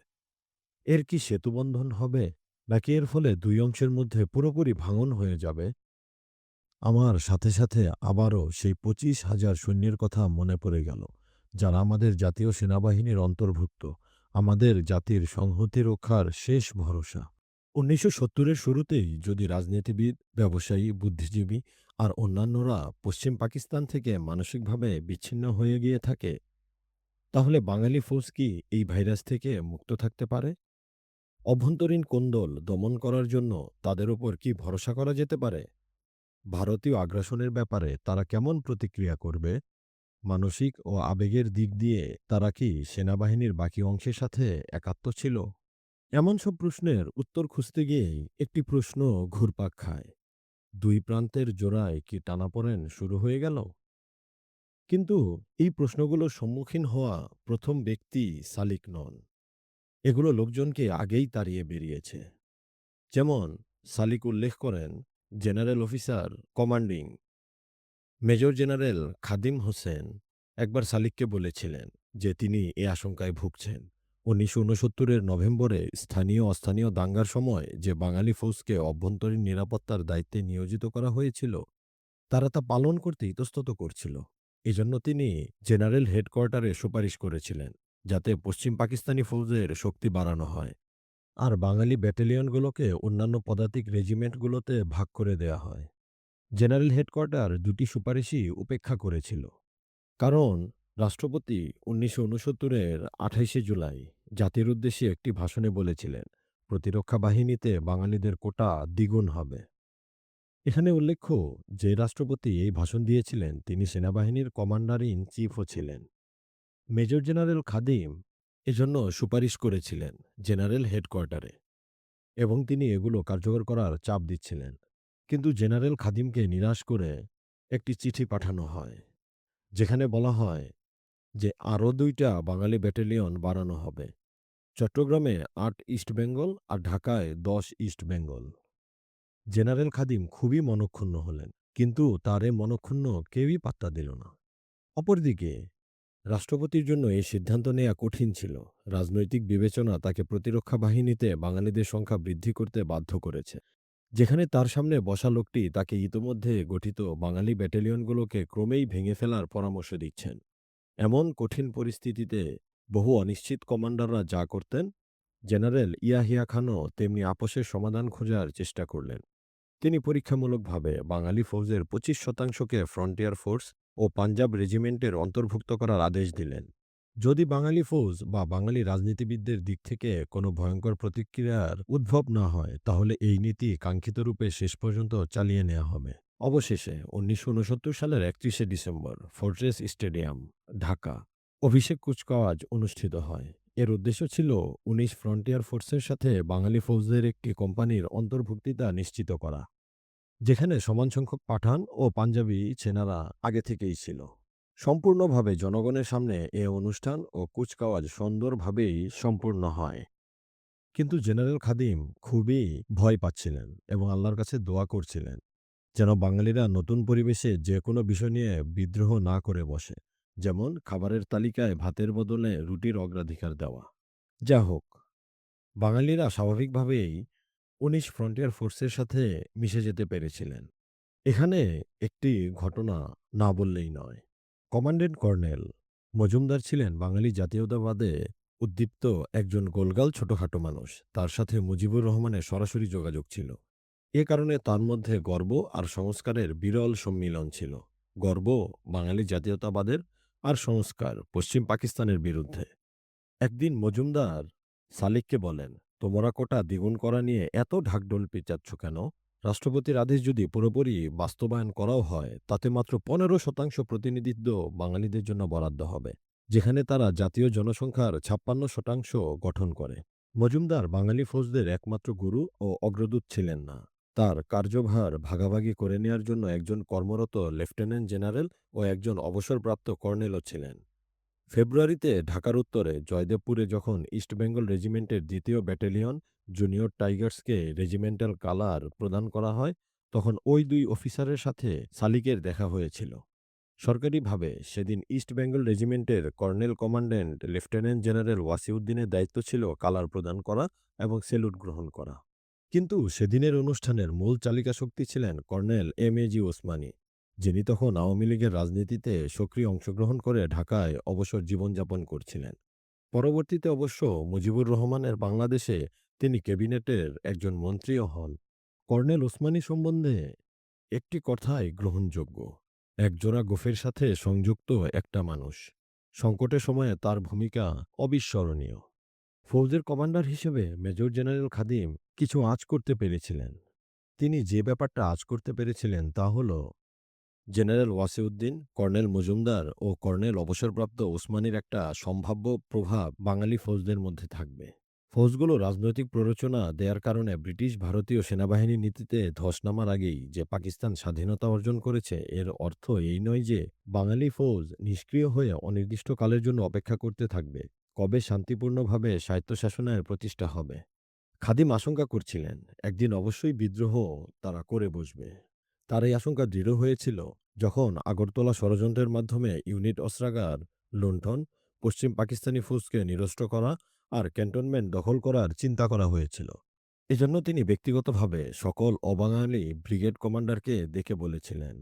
এর কি সেতুবন্ধন হবে, নাকি এর ফলে দুই অংশের মধ্যে পুরোপুরি ভাঙন হয়ে যাবে? আমার সাথে সাথে আবারও সেই ২৫,০০০ সৈন্যের কথা মনে পড়ে গেল, যারা আমাদের জাতীয় সেনাবাহিনীর অন্তর্ভুক্ত, আমাদের জাতির সংহতি রক্ষার শেষ ভরসা। ১৯৭০-এর শুরুতেই যদি রাজনীতিবিদ, ব্যবসায়ী, বুদ্ধিজীবী আর অন্যান্যরা পশ্চিম পাকিস্তান থেকে মানসিকভাবে বিচ্ছিন্ন হয়ে গিয়ে থাকে, তাহলে বাঙালি ফৌজ কি এই ভাইরাস থেকে মুক্ত থাকতে পারে? অভ্যন্তরীণ কোন্দল দমন করার জন্য তাদের ওপর কি ভরসা করা যেতে পারে? ভারতীয় আগ্রাসনের ব্যাপারে তারা কেমন প্রতিক্রিয়া করবে? মানসিক ও আবেগের দিক দিয়ে তারা কি সেনাবাহিনীর বাকি অংশের সাথে একাত্ম ছিল? এমন সব প্রশ্নের উত্তর খুঁজতে গিয়েই একটি প্রশ্ন ঘুরপাক খায়। দুই প্রান্তের জোড়ায় কি টানাপোড়েন শুরু হয়ে গেল? কিন্তু এই প্রশ্নগুলোর সম্মুখীন হওয়া প্রথম ব্যক্তি সালিক নন। এগুলো লোকজনকে আগেই তাড়িয়ে বেরিয়েছে। যেমন সালিক উল্লেখ করেন, General Officer Commanding Major General Khadim Hossain একবার সালিককে বলেছিলেন যে তিনি এ আশঙ্কায় ভুগছেন। ১৯৬৯-এর নভেম্বরে স্থানীয় অস্থানীয় দাঙ্গার সময় যে বাঙালি ফৌজকে অভ্যন্তরীণ নিরাপত্তার দায়িত্বে নিয়োজিত করা হয়েছিল, তারা তা পালন করতে ইতস্তত করছিল। এজন্য তিনি জেনারেল হেডকোয়ার্টারে সুপারিশ করেছিলেন যাতে পশ্চিম পাকিস্তানি ফৌজের শক্তি বাড়ানো হয় আর বাঙালি ব্যাটালিয়নগুলোকে অন্যান্য পদাতিক রেজিমেন্টগুলোতে ভাগ করে দেয়া হয়। জেনারেল হেডকোয়ার্টার দুটি সুপারিশই উপেক্ষা করেছিল। কারণ রাষ্ট্রপতি ১৯৬৯-এর ২৮শে জুলাই জাতির উদ্দেশ্যে একটি ভাষণে বলেছিলেন, প্রতিরক্ষা বাহিনীতে বাঙালিদের কোটা দ্বিগুণ হবে। এখানে উল্লেখ্য, যে রাষ্ট্রপতি এই ভাষণ দিয়েছিলেন তিনি সেনাবাহিনীর কমান্ডার ইন চিফও ছিলেন। মেজর জেনারেল খাদিম এজন্য সুপারিশ করেছিলেন জেনারেল হেডকোয়ার্টারে এবং তিনি এগুলো কার্যকর করার চাপ দিচ্ছিলেন। কিন্তু জেনারেল খাদিমকে নিরাশ করে একটি চিঠি পাঠানো হয়, যেখানে বলা হয় যে আরও ২টা বাঙালি ব্যাটালিয়ন বাড়ানো হবে। চট্টগ্রামে ৮ ইস্ট বেঙ্গল আর ঢাকায় ১০ ইস্ট বেঙ্গল। জেনারেল খাদিম খুবই মনঃক্ষুণ্ণ হলেন, কিন্তু তার এ মনঃক্ষুণ্ণ কেউই পাত্তা দিল না। অপরদিকে রাষ্ট্রপতির জন্য এই সিদ্ধান্ত নেয়া কঠিন ছিল। রাজনৈতিক বিবেচনা তাকে প্রতিরক্ষা বাহিনীতে বাঙালিদের সংখ্যা বৃদ্ধি করতে বাধ্য করেছে। যেখানে তার সামনে বসা লোকটি তাকে ইতোমধ্যে গঠিত বাঙালি ব্যাটালিয়নগুলোকে ক্রমেই ভেঙে ফেলার পরামর্শ দিচ্ছেন। এমন কঠিন পরিস্থিতিতে বহু অনিশ্চিত কমান্ডাররা যা করতেন, জেনারেল ইয়াহিয়া খানও তেমনি আপোষের সমাধান খোঁজার চেষ্টা করলেন। তিনি পরীক্ষামূলকভাবে বাঙালি ফৌজের ২৫% ফ্রন্টিয়ার ফোর্স ও পাঞ্জাব রেজিমেন্টের অন্তর্ভুক্ত করার আদেশ দিলেন। যদি বাঙালি ফৌজ বা বাঙালি রাজনীতিবিদদের দিক থেকে কোনো ভয়ঙ্কর প্রতিক্রিয়ার উদ্ভব না হয়, তাহলে এই নীতি কাঙ্ক্ষিত রূপে শেষ পর্যন্ত চালিয়ে নেওয়া হবে। অবশেষে ১৯৬৯ সালের ৩১শে ডিসেম্বর ফোর্ট্রেস স্টেডিয়াম, ঢাকা, অভিষেক কুচকাওয়াজ অনুষ্ঠিত হয়। এর উদ্দেশ্য ছিল ১৯ ফ্রন্টিয়ার ফোর্সের সাথে বাঙালি ফৌজের একটি কোম্পানির অন্তর্ভুক্তিতা নিশ্চিত করা, যেখানে সমান সংখ্যক পাঠান ও পাঞ্জাবি সেনারা আগে থেকেই ছিল। সম্পূর্ণভাবে জনগণের সামনে এ অনুষ্ঠান ও কুচকাওয়াজ সুন্দরভাবেই সম্পূর্ণ হয়। কিন্তু জেনারেল খাদিম খুবই ভয় পাচ্ছিলেন এবং আল্লাহর কাছে দোয়া করছিলেন যেন বাঙালিরা নতুন পরিবেশে যে কোনো বিষয় নিয়ে বিদ্রোহ না করে বসে, যেমন খাবারের তালিকায় ভাতের বদলে রুটির অগ্রাধিকার দেওয়া। যা হোক, বাঙালিরা স্বাভাবিকভাবেই ১৯ ফ্রন্টিয়ার ফোর্সের সাথে মিশে যেতে পেরেছিলেন। এখানে একটি ঘটনা না বললেই নয়। কমান্ড্যান্ট কর্নেল মজুমদার ছিলেন বাঙালি জাতীয়তাবাদে উদ্দীপ্ত একজন গোলগাল ছোটখাটো মানুষ। তার সাথে মুজিবুর রহমানের সরাসরি যোগাযোগ ছিল। এ কারণে তার মধ্যে গর্ব আর সংস্কারের বিরল সম্মিলন ছিল। গর্ব বাঙালি জাতীয়তাবাদের, আর সংস্কার পশ্চিম পাকিস্তানের বিরুদ্ধে। একদিন মজুমদার সালিককে বলেন, তোমরা কোটা দ্বিগুণ করা নিয়ে এত ঢাকঢোল পেঁচাচ্ছ কেন? রাষ্ট্রপতির আদেশ যদি পুরোপুরি বাস্তবায়ন করাও হয়, তাতে মাত্র ১৫% প্রতিনিধিত্ব বাঙালিদের জন্য বরাদ্দ হবে, যেখানে তারা জাতীয় জনসংখ্যার ৫৬% গঠন করে। মজুমদার বাঙালি ফৌজদের একমাত্র গুরু ও অগ্রদূত ছিলেন না। তার কার্যভার ভাগাভাগি করে নেয়ার জন্য একজন কর্মরত লেফটেন্যান্ট জেনারেল ও একজন অবসরপ্রাপ্ত কর্নেলও ছিলেন। ফেব্রুয়ারিতে ঢাকার উত্তরে জয়দেবপুরে যখন ইস্ট বেঙ্গল রেজিমেন্টের ২য় ব্যাটালিয়ন জুনিয়র টাইগার্সকে রেজিমেন্টাল কালার প্রদান করা হয়, তখন ওই ২ অফিসারের সাথে সালিকের দেখা হয়েছিল। সরকারিভাবে সেদিন ইস্ট বেঙ্গল রেজিমেন্টের কর্নেল কমান্ড্যান্ট লেফটেন্যান্ট জেনারেল ওয়াসিউদ্দিনের দায়িত্ব ছিল কালার প্রদান করা এবং সেলুট গ্রহণ করা। কিন্তু সেদিনের অনুষ্ঠানের মূল চালিকা শক্তি ছিলেন কর্নেল এম.এ.জি. ওসমানী, যিনি তখন আওয়ামী লীগের রাজনীতিতে সক্রিয় অংশগ্রহণ করে ঢাকায় অবসর জীবনযাপন করছিলেন। পরবর্তীতে অবশ্য মুজিবুর রহমানের বাংলাদেশে তিনি ক্যাবিনেটের একজন মন্ত্রীও হন। কর্নেল ওসমানী সম্বন্ধে একটি কথাই গ্রহণযোগ্য: একজোড়া গোঁফের সাথে সংযুক্ত একটা মানুষ। সংকটের সময়ে তার ভূমিকা অবিস্মরণীয়। ফৌজের কমান্ডার হিসেবে মেজর জেনারেল খাদিম কিছু আঁচ করতে পেরেছিলেন। তিনি যে ব্যাপারটা আঁচ করতে পেরেছিলেন তা হল জেনারেল ওয়াসিউদ্দিন, কর্নেল মজুমদার ও কর্নেল অবসরপ্রাপ্ত ওসমানীর একটা সম্ভাব্য প্রভাব বাঙালি ফৌজদের মধ্যে থাকবে। ফৌজগুলো রাজনৈতিক প্ররোচনা দেয়ার কারণে ব্রিটিশ ভারতীয় সেনাবাহিনীর নীতিতে ধস নামার আগেই যে পাকিস্তান স্বাধীনতা অর্জন করেছে, এর অর্থ এই নয় যে বাঙালি ফৌজ নিষ্ক্রিয় হয়ে অনির্দিষ্টকালের জন্য অপেক্ষা করতে থাকবে কবে শান্তিপূর্ণভাবে স্বায়ত্তশাসনের প্রতিষ্ঠা হবে। খাদিম আশঙ্কা করছিলেন একদিন অবশ্যই বিদ্রোহ তারা করে বসবে। তার এই আশঙ্কা দৃঢ় হয়েছিল যখন আগরতলা ষড়যন্ত্রের মাধ্যমে ইউনিট অস্ত্রাগার লুণ্ঠন, পশ্চিম পাকিস্তানি ফৌজকে নিরস্ত্র করা আর ক্যান্টনমেন্ট দখল করার চিন্তা করা হয়েছিল। এজন্য তিনি ব্যক্তিগতভাবে সকল অবাঙালি ব্রিগেড কমান্ডারকে ডেকে বলেছিলেন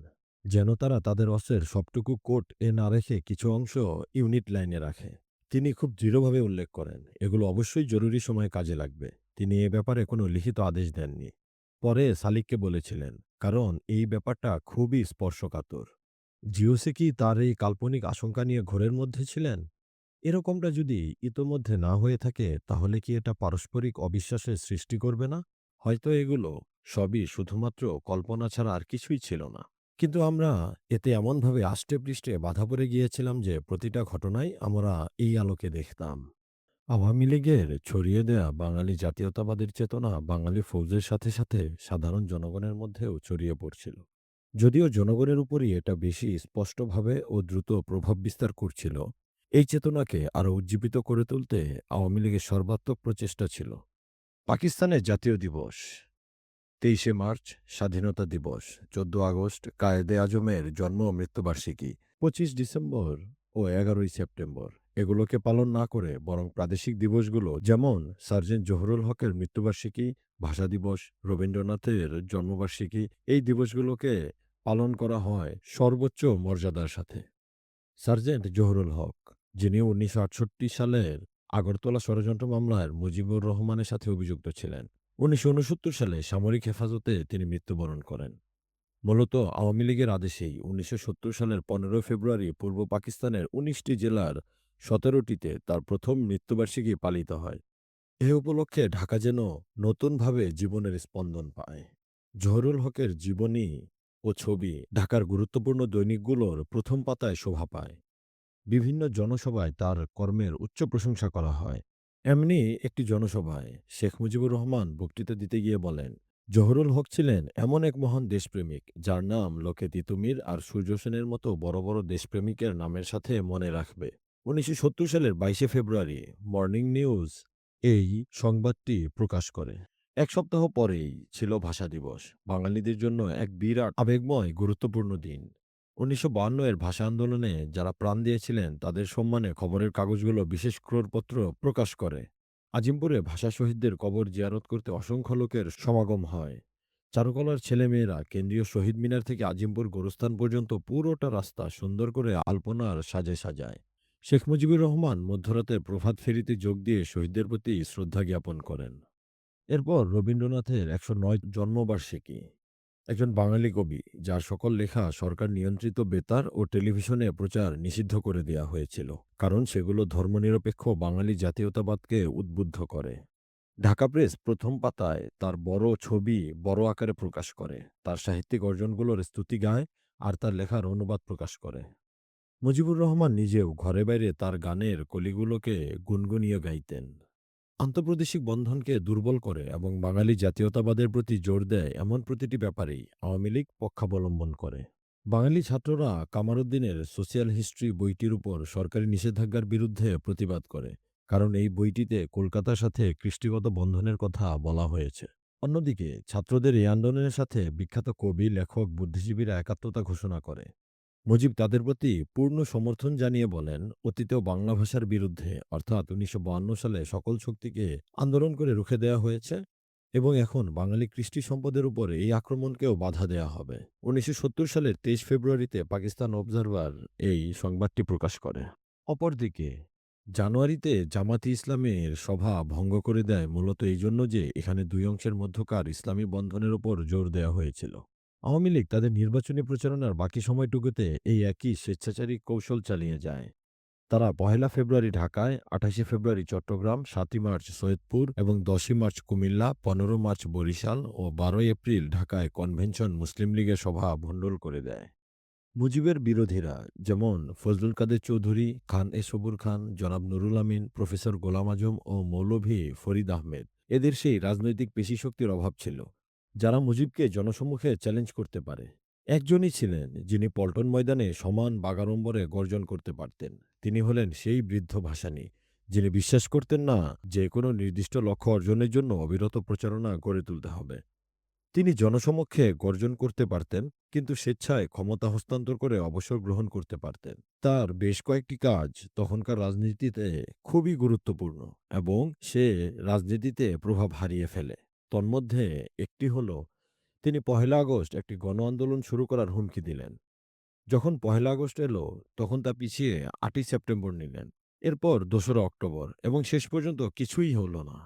যেন তারা তাদের অস্ত্রের সবটুকু কোট এ না রেখে কিছু অংশ ইউনিট লাইনে রাখে। তিনি খুব দৃঢ়ভাবে উল্লেখ করেন, এগুলো অবশ্যই জরুরি সময়ে কাজে লাগবে। তিনি এ ব্যাপারে কোনো লিখিত আদেশ দেননি। পরে সালিককে বলেছিলেন, কারণ এই ব্যাপারটা খুবই স্পর্শকাতর। জিওসি কি তার এই কাল্পনিক আশঙ্কা নিয়ে ঘোরের মধ্যে ছিলেন? এরকমটা যদি ইতোমধ্যে না হয়ে থাকে, তাহলে কি এটা পারস্পরিক অবিশ্বাসের সৃষ্টি করবে না? হয়তো এগুলো সবই শুধুমাত্র কল্পনা ছাড়া আর কিছুই ছিল না। কিন্তু আমরা এতে এমনভাবে আষ্টেপৃষ্ঠে বাধা পড়ে গিয়েছিলাম যে প্রতিটা ঘটনাই আমরা এই আলোকে দেখতাম। আওয়ামী লীগের ছড়িয়ে দেয়া বাঙালি জাতীয়তাবাদের চেতনা বাঙালি ফৌজের সাথে সাথে সাধারণ জনগণের মধ্যেও ছড়িয়ে পড়ছিল। যদিও জনগণের উপরই এটা বেশি স্পষ্টভাবে ও দ্রুত প্রভাব বিস্তার করছিল, এই চেতনাকে আরও উজ্জীবিত করে তুলতে আওয়ামী লীগের সর্বাত্মক প্রচেষ্টা ছিল। পাকিস্তানের জাতীয় দিবস, ২৩শে মার্চ স্বাধীনতা দিবস, ১৪ আগস্ট কায়েদে আজমের জন্ম ও মৃত্যুবার্ষিকী, ২৫ ডিসেম্বর ও ১১ই সেপ্টেম্বর এগুলোকে পালন না করে বরং প্রাদেশিক দিবসগুলো, যেমন সার্জেন্ট জহুরুল হকের মৃত্যুবার্ষিকী, ভাষা দিবস, রবীন্দ্রনাথের জন্মবার্ষিকী, এই দিবসগুলোকে পালন করা হয় সর্বোচ্চ মর্যাদার সাথে। সার্জেন্ট জহুরুল হক, যিনি ১৯৬৮ সালের আগরতলা ষড়যন্ত্র মামলায় মুজিবুর রহমানের সাথে অভিযুক্ত ছিলেন, ১৯৬৯ সালে সামরিক হেফাজতে তিনি মৃত্যুবরণ করেন। মূলত আওয়ামী লীগের আদেশেই ১৯৭০ সালের ১৫ ফেব্রুয়ারি পূর্ব পাকিস্তানের ১৯টি জেলার ১৭টিতে তার প্রথম মৃত্যুবার্ষিকী পালিত হয়। এ উপলক্ষে ঢাকা যেন নতুনভাবে জীবনের স্পন্দন পায়। জহুরুল হকের জীবনী ও ছবি ঢাকার গুরুত্বপূর্ণ দৈনিকগুলোর প্রথম পাতায় শোভা পায়। বিভিন্ন জনসভায় তার কর্মের উচ্চ প্রশংসা করা হয়। এমনি একটি জনসভায় শেখ মুজিবুর রহমান বক্তৃতা দিতে গিয়ে বলেন, জহুরুল হক ছিলেন এমন এক মহান দেশপ্রেমিক যার নাম লোকে তিতুমির আর সূর্য সেনের মতো বড় বড় দেশপ্রেমিকের নামের সাথে মনে রাখবে। ১৯৭০ সালের ২২শে ফেব্রুয়ারি মর্নিং নিউজ এই সংবাদটি প্রকাশ করে। এক সপ্তাহ পরেই ছিল ভাষা দিবস, বাঙালিদের জন্য এক বিরাট আবেগময় গুরুত্বপূর্ণ দিন। ১৯৫২ এর ভাষা আন্দোলনে যারা প্রাণ দিয়েছিলেন তাদের সম্মানে খবরের কাগজগুলো বিশেষ ক্রোড়পত্র প্রকাশ করে। আজিমপুরে ভাষা শহীদদের কবর জিয়ারত করতে অসংখ্য লোকের সমাগম হয়। চারুকলার ছেলেমেয়েরা কেন্দ্রীয় শহীদ মিনার থেকে আজিমপুর গোরস্থান পর্যন্ত পুরোটা রাস্তা সুন্দর করে আলপনার সাজে সাজায়। শেখ মুজিবুর রহমান মধ্যরাতের প্রভাত ফেরিতে যোগ দিয়ে শহীদদের প্রতি শ্রদ্ধা জ্ঞাপন করেন। এরপর রবীন্দ্রনাথের ১০৯ জন্মবার্ষিকী, একজন বাঙালি কবি যার সকল লেখা সরকার নিয়ন্ত্রিত বেতার ও টেলিভিশনে প্রচার নিষিদ্ধ করে দেয়া হয়েছিল, কারণ সেগুলো ধর্মনিরপেক্ষ বাঙালি জাতীয়তাবাদকে উদ্বুদ্ধ করে। ঢাকা প্রেস প্রথম পাতায় তার বড় ছবি বড় আকারে প্রকাশ করে, তার সাহিত্যিক অর্জনগুলোর স্তুতি গায় আর তার লেখার অনুবাদ প্রকাশ করে। মুজিবুর রহমান নিজেও ঘরে বাইরে তার গানের কলিগুলোকে গুনগুনিয়ে গাইতেন। আন্তঃপ্রাদেশিক বন্ধনকে দুর্বল করে এবং বাঙালি জাতীয়তাবাদের প্রতি জোর দেয় এমন প্রতিটি ব্যাপারেই আওয়ামী লীগ পক্ষাবলম্বন করে। বাঙালি ছাত্ররা কামারউদ্দিনের সোশিয়াল হিস্ট্রি বইটির উপর সরকারি নিষেধাজ্ঞার বিরুদ্ধে প্রতিবাদ করে, কারণ এই বইটিতে কলকাতার সাথে কৃষ্টিগত বন্ধনের কথা বলা হয়েছে। অন্যদিকে ছাত্রদের এই আন্দোলনের সাথে বিখ্যাত কবি, লেখক, বুদ্ধিজীবীরা একাত্মতা ঘোষণা করে। মুজিব তাদের প্রতি পূর্ণ সমর্থন জানিয়ে বলেন, অতীতেও বাংলা ভাষার বিরুদ্ধে অর্থাৎ ১৯৫২ সালে সকল শক্তিকে আন্দোলন করে রুখে দেওয়া হয়েছে এবং এখন বাঙালি কৃষ্টি সম্পদের উপর এই আক্রমণকেও বাধা দেয়া হবে। ১৯৭০ সালের ২৩ ফেব্রুয়ারিতে পাকিস্তান অবজারভার এই সংবাদটি প্রকাশ করে। অপরদিকে জানুয়ারিতে জামাতি ইসলামের সভা ভঙ্গ করে দেয় মূলত এই জন্য যে এখানে দুই অংশের মধ্যকার ইসলামী বন্ধনের উপর জোর দেওয়া হয়েছিল। আওয়ামী লীগ তাদের নির্বাচনী প্রচারণার বাকি সময়টুকুতে এই একই স্বেচ্ছাচারী কৌশল চালিয়ে যায়। তারা ১লা ফেব্রুয়ারি ঢাকায়, ২৮শে ফেব্রুয়ারি চট্টগ্রাম, ৭ই মার্চ সৈয়দপুর এবং ১০ই মার্চ কুমিল্লা, ১৫ মার্চ বরিশাল ও ১২ এপ্রিল ঢাকায় কনভেনশন মুসলিম লীগের সভা ভণ্ডুল করে দেয়। মুজিবের বিরোধীরা যেমন ফজলুল কাদের চৌধুরী, খান এ সবুর খান, জনাব নুরুল আমিন, প্রফেসর গোলাম আজম ও মৌলভী ফরিদ আহমেদ, এদের সেই রাজনৈতিক পেশিশক্তির অভাব ছিল যারা মুজিবকে জনসম্মুখে চ্যালেঞ্জ করতে পারে। একজনই ছিলেন যিনি পল্টন ময়দানে সমান বাগাড়ম্বরে গর্জন করতে পারতেন। তিনি হলেন সেই বৃদ্ধ ভাসানী, যিনি বিশ্বাস করতেন না যে কোনো নির্দিষ্ট লক্ষ্য অর্জনের জন্য অবিরত প্রচারণা গড়ে তুলতে হবে। তিনি জনসমক্ষে গর্জন করতে পারতেন, কিন্তু স্বেচ্ছায় ক্ষমতা হস্তান্তর করে অবসর গ্রহণ করতে পারতেন। তার বেশ কয়েকটি কাজ তখনকার রাজনীতিতে খুবই গুরুত্বপূর্ণ এবং সে রাজনীতিতে প্রভাব হারিয়ে ফেলে। তন্মধ্যে একটি হল, তিনি ১লা আগস্ট একটি গণ আন্দোলন শুরু করার হুমকি দিলেন। যখন ১লা আগস্ট এলো তখন তা পিছিয়ে ৮ই সেপ্টেম্বর নিলেন। এরপর ২রা অক্টোবর এবং শেষ পর্যন্ত কিছুই হলো না।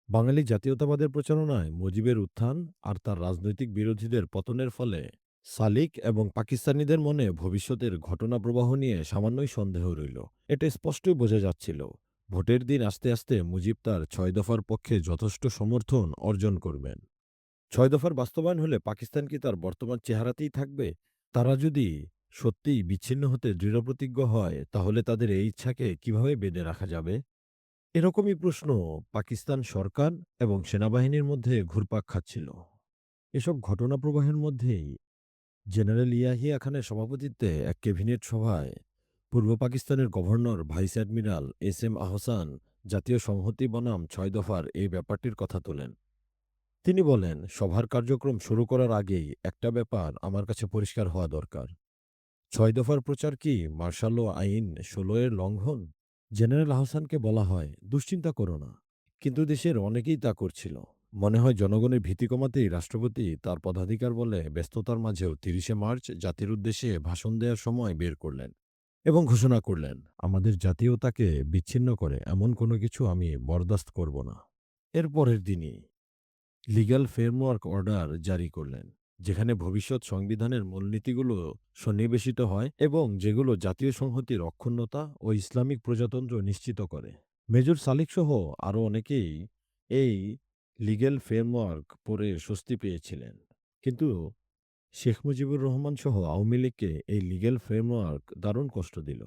বাঙালি জাতীয়তাবাদের প্রচারণায় মুজিবের উত্থান আর তার রাজনৈতিক বিরোধীদের পতনের ফলে সালিক এবং পাকিস্তানিদের মনে ভবিষ্যতের ঘটনা প্রবাহ নিয়ে সামান্যই সন্দেহ রইল। এটা স্পষ্টই বোঝা যাচ্ছিল। ভোটের দিন আসতে আসতে মুজিব তার ৬ দফার পক্ষে যথেষ্ট সমর্থন অর্জন করবেন। ৬ দফার বাস্তবায়ন হলে পাকিস্তান কি তার বর্তমান চেহারাতেই থাকবে? তারা যদি সত্যিই বিচ্ছিন্ন হতে দৃঢ়প্রতিজ্ঞ হয়, তাহলে তাদের এই ইচ্ছাকে কিভাবে বেঁধে রাখা যাবে? এরকমই প্রশ্ন পাকিস্তান সরকার এবং সেনাবাহিনীর মধ্যে ঘুরপাক খাচ্ছিল। এসব ঘটনা প্রবাহের মধ্যেই জেনারেল ইয়াহিয়া খানের সভাপতিত্বে এক ক্যাবিনেট সভায় পূর্ব পাকিস্তানের governor vice admiral S M Ahsan জাতীয় সংহতি বনাম ৬ দফার এই ব্যাপারটির কথা তোলেন। তিনি বলেন, সভার কার্যক্রম শুরু করার আগেই একটা ব্যাপার আমার কাছে পরিষ্কার হওয়া দরকার। ৬ দফার প্রচার কি মার্শাল ল আইন ১৬ এর লঙ্ঘন? জেনারেল আহসানকে বলা হয়, দুশ্চিন্তা করো না। কিন্তু দেশের অনেকেই তা করছিল। মনে হয় জনগণের ভীতি কমাতেই রাষ্ট্রপতি তার পদাধিকার বলে ব্যস্ততার মাঝেও ৩০শে মার্চ জাতির উদ্দেশ্যে ভাষণ দেওয়ার সময় বের করলেন এবং ঘোষণা করলেন, আমাদের জাতীয়তাকে বিচ্ছিন্ন করে এমন কোনো কিছু আমি বরদাস্ত করব না। এর পরের দিনই লিগ্যাল ফ্রেমওয়ার্ক অর্ডার জারি করলেন, যেখানে ভবিষ্যৎ সংবিধানের মূলনীতিগুলো সন্নিবেশিত হয় এবং যেগুলো জাতীয় সংহতির অক্ষুণ্ণতা ও ইসলামিক প্রজাতন্ত্র নিশ্চিত করে। মেজর সালিক সহ আরও অনেকেই এই লিগ্যাল ফ্রেমওয়ার্ক পড়ে স্বস্তি পেয়েছিলেন। কিন্তু শেখ মুজিবুর রহমান সহ আওয়ামী লীগকে এই লিগ্যাল ফ্রেমওয়ার্ক দারুণ কষ্ট দিল।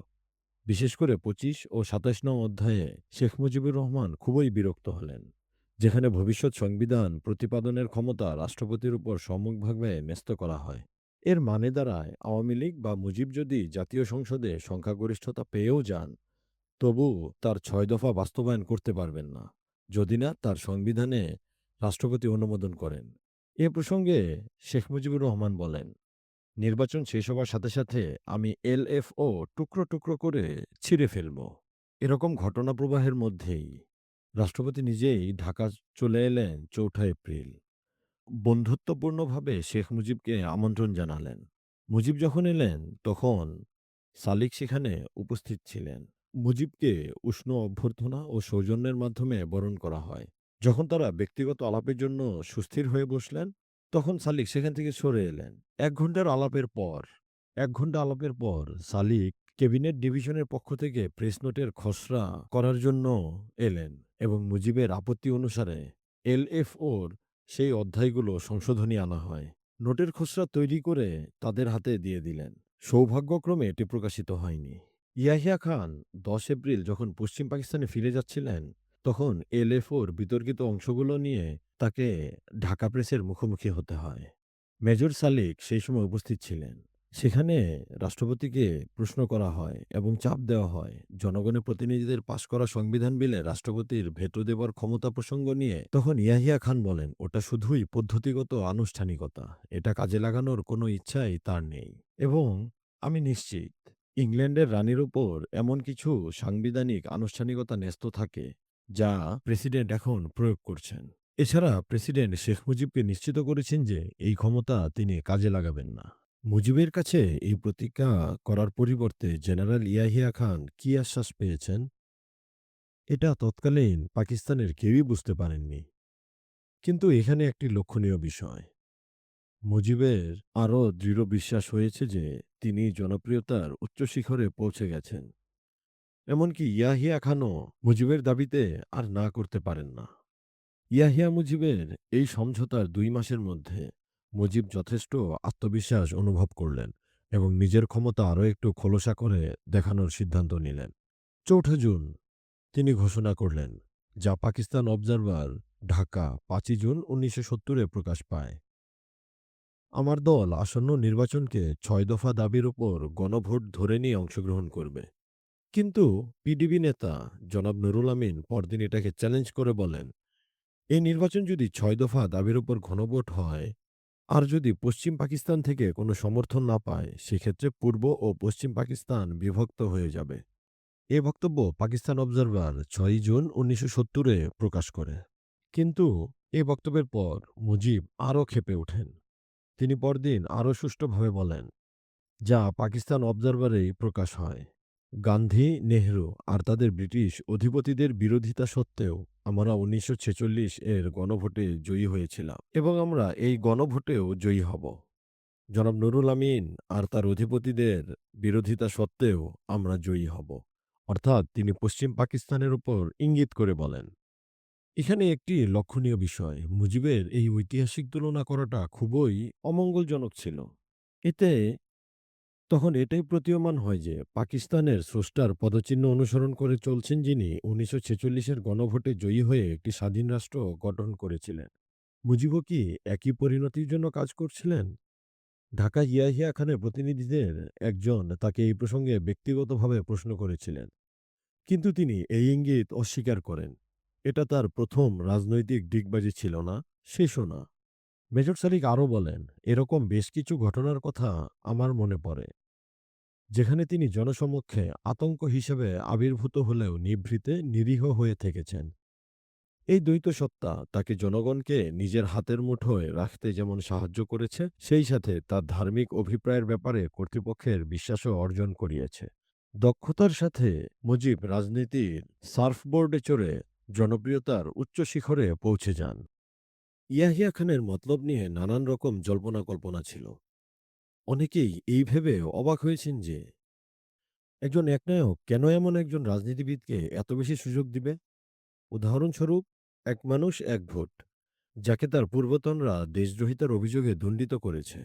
বিশেষ করে ২৫ ও ২৭ নং অধ্যায়ে শেখ মুজিবুর রহমান খুবই বিরক্ত হলেন, যেখানে ভবিষ্যৎ সংবিধান প্রতিপাদনের ক্ষমতা রাষ্ট্রপতির উপর সম্মুখভাবে ন্যস্ত করা হয়। এর মানে দাঁড়ায়, আওয়ামী লীগ বা মুজিব যদি জাতীয় সংসদে সংখ্যাগরিষ্ঠতা পেয়েও যান, তবু তার ৬ দফা বাস্তবায়ন করতে পারবেন না, যদি না তার সংবিধানে রাষ্ট্রপতি অনুমোদন করেন। এ প্রসঙ্গে শেখ মুজিবুর রহমান বলেন, নির্বাচন শেষ হবার সাথে সাথে আমি এলএফও টুকরো টুকরো করে ছিঁড়ে ফেলব। এরকম ঘটনা প্রবাহের মধ্যেই রাষ্ট্রপতি নিজেই ঢাকা চলে এলেন ৪ঠা এপ্রিল। বন্ধুত্বপূর্ণভাবে শেখ মুজিবকে আমন্ত্রণ জানালেন। মুজিব যখন এলেন তখন সালিক সেখানে উপস্থিত ছিলেন। মুজিবকে উষ্ণ অভ্যর্থনা ও সৌজন্যের মাধ্যমে বরণ করা হয়। যখন তারা ব্যক্তিগত আলাপের জন্য সুস্থির হয়ে বসলেন, তখন সালিক সেখান থেকে সরে এলেন। ১ ঘন্টার আলাপের পর ১ ঘন্টা আলাপের পর সালিক ক্যাবিনেট ডিভিশনের পক্ষ থেকে প্রেস নোটের খসড়া করার জন্য এলেন এবং মুজিবের আপত্তি অনুসারে এলএফওর সেই অধ্যায়গুলো সংশোধনী আনা হয়। নোটের খসড়া তৈরি করে তাদের হাতে দিয়ে দিলেন। সৌভাগ্যক্রমে এটি প্রকাশিত হয়নি। ইয়াহিয়া খান ১০ এপ্রিল যখন পশ্চিম পাকিস্তানে ফিরে যাচ্ছিলেন, তখন এলএফওর বিতর্কিত অংশগুলো নিয়ে তাকে ঢাকা প্রেসের মুখোমুখি হতে হয়। মেজর সালিক সেই সময় উপস্থিত ছিলেন। সেখানে রাষ্ট্রপতিকে প্রশ্ন করা হয় এবং চাপ দেওয়া হয় জনগণের প্রতিনিধিদের পাশ করা সংবিধান বিলে রাষ্ট্রপতির ভেটো দেবার ক্ষমতা প্রসঙ্গ নিয়ে। তখন ইয়াহিয়া খান বলেন, ওটা শুধুই পদ্ধতিগত আনুষ্ঠানিকতা। এটা কাজে লাগানোর কোনো ইচ্ছাই তার নেই। এবং আমি নিশ্চিত ইংল্যান্ডের রানীর উপর এমন কিছু সাংবিধানিক আনুষ্ঠানিকতা ন্যস্ত থাকে যা প্রেসিডেন্ট এখন প্রয়োগ করছেন। এছাড়া প্রেসিডেন্ট শেখ মুজিবকে নিশ্চিত করেছেন যে এই ক্ষমতা তিনি কাজে লাগাবেন না। মুজিবের কাছে এই প্রতিজ্ঞা করার পরিবর্তে জেনারেল ইয়াহিয়া খান কি আশ্বাস পেয়েছেন, এটা তৎকালীন পাকিস্তানের কেউই বুঝতে পারেননি। কিন্তু এখানে একটি লক্ষণীয় বিষয়, মুজিবের আরও দৃঢ় বিশ্বাস হয়েছে যে তিনি জনপ্রিয়তার উচ্চ শিখরে পৌঁছে গেছেন। এমনকি ইয়াহিয়া খানও মুজিবের দাবিতে আর না করতে পারেন না। ইয়াহিয়া মুজিবের এই সমঝোতার ২ মাসের মধ্যে মুজিব যথেষ্ট আত্মবিশ্বাস অনুভব করলেন এবং নিজের ক্ষমতা আরও একটু খোলসা করে দেখানোর সিদ্ধান্ত নিলেন। ৪ঠা জুন তিনি ঘোষণা করলেন, যা পাকিস্তান অবজারভার, ঢাকা ৫ই জুন ১৯৭০-এ প্রকাশ পায়। আমার দল আসন্ন নির্বাচনকে ৬ দফা দাবির উপর গণভোট ধরে নিয়ে অংশগ্রহণ করবে। কিন্তু পিডিপি নেতা জনাব নুরুল আমিন পরদিন এটাকে চ্যালেঞ্জ করে বলেন, এই নির্বাচন যদি ৬ দফা দাবির উপর ঘনভোট হয় আর যদি পশ্চিম পাকিস্তান থেকে কোনো সমর্থন না পায়, সেক্ষেত্রে পূর্ব ও পশ্চিম পাকিস্তান বিভক্ত হয়ে যাবে। এ বক্তব্য পাকিস্তান অবজারভার ৬ই জুন ১৯৭০-এ প্রকাশ করে। কিন্তু এ বক্তব্যের পর মুজিব আরও ক্ষেপে ওঠেন। তিনি পরদিন আরও সুষ্ঠুভাবে বলেন, যা পাকিস্তান অবজারভারেই প্রকাশ হয়। গান্ধী, নেহরু আর তাদের ব্রিটিশ অধিপতিদের বিরোধিতা সত্ত্বেও আমরা ১৯৪৬ এর গণভোটে জয়ী হয়েছিলাম এবং আমরা এই গণভোটেও জয়ী হব। জনাব নুরুল আমিন আর তার অধিপতিদের বিরোধিতা সত্ত্বেও আমরা জয়ী হব। অর্থাৎ তিনি পশ্চিম পাকিস্তানের উপর ইঙ্গিত করে বলেন। এখানে একটি লক্ষণীয় বিষয়, মুজিবের এই ঐতিহাসিক তুলনা করাটা খুবই অমঙ্গলজনক ছিল। এতে তখন এটাই প্রতীয়মান হয় যে পাকিস্তানের স্রষ্টার পদচিহ্ন অনুসরণ করে চলছেন যিনি ১৯৪৬-এর গণভোটে জয়ী হয়ে একটি স্বাধীন রাষ্ট্র গঠন করেছিলেন। মুজিবও কি একই পরিণতির জন্য কাজ করছিলেন? ঢাকা ইয়াহিয়া খানের প্রতিনিধিদের একজন তাকে এই প্রসঙ্গে ব্যক্তিগতভাবে প্রশ্ন করেছিলেন। কিন্তু তিনি এই ইঙ্গিত অস্বীকার করেন। এটা তার প্রথম রাজনৈতিক ডিগবাজি ছিল না, শেষও না। মেজর সাদিক আরও বলেন, এরকম বেশ কিছু ঘটনার কথা আমার মনে পড়ে, যেখানে তিনি জনসমক্ষে আতঙ্ক হিসেবে আবির্ভূত হলেও নিভৃতে নিরীহ হয়ে থেকেছেন। এই দ্বৈত সত্তা তাকে জনগণকে নিজের হাতের মুঠোয় রাখতে যেমন সাহায্য করেছে, সেই সাথে তার ধার্মিক অভিপ্রায়ের ব্যাপারে কর্তৃপক্ষের বিশ্বাসও অর্জন করিয়েছে। দক্ষতার সাথে মুজিব রাজনীতির সার্ফবোর্ডে চড়ে জনপ্রিয়তার উচ্চ শিখরে পৌঁছে যান। ইয়াহিয়া খানের মতলব নিয়ে নানান রকম জল্পনা কল্পনা ছিল। অনেকেই এই ভেবে অবাক হয়েছেন যে একজন একনায়ক কেন এমন একজন রাজনীতিবিদকে এত বেশি সুযোগ দিবে। উদাহরণস্বরূপ, এক মানুষ এক ভোট, যাকে তার পূর্বতনরা দেশদ্রোহিতার অভিযোগে দণ্ডিত করেছে।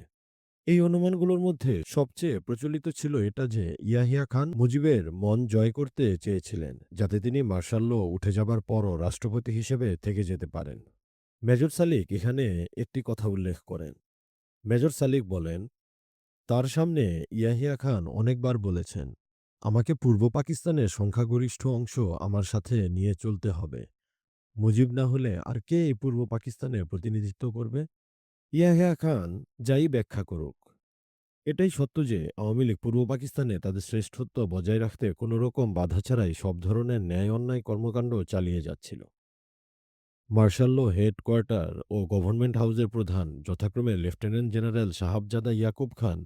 এই অনুমানগুলোর মধ্যে সবচেয়ে প্রচলিত ছিল এটা যে ইয়াহিয়া খান মুজিবের মন জয় করতে চেয়েছিলেন, যাতে তিনি মার্শাল ল উঠে যাবার পরও রাষ্ট্রপতি হিসেবে থেকে যেতে পারেন। মেজর সালিক এখানে একটি কথা উল্লেখ করেন। মেজর সালিক বলেন, তার সামনে ইয়াহিয়া খান অনেকবার বলেছেন, আমাকে পূর্ব পাকিস্তানের সংখ্যাগরিষ্ঠ অংশ আমার সাথে নিয়ে চলতে হবে। মুজিব না হলে আর কে এই পূর্ব পাকিস্তানে প্রতিনিধিত্ব করবে? ইয়াহিয়া খান যাই ব্যাখ্যা করুক, এটাই সত্য যে আওয়ামী লীগ পূর্ব পাকিস্তানে তাদের শ্রেষ্ঠত্ব বজায় রাখতে কোনো রকম বাধা ছাড়াই সব ধরনের ন্যায় অন্যায় কর্মকাণ্ড চালিয়ে যাচ্ছিল। মার্শাল ল হেডকোয়ার্টার ও গভর্নমেন্ট হাউসের প্রধান যথাক্রমে লেফটেন্যান্ট জেনারেল সাহাবজাদা ইয়াকুব খান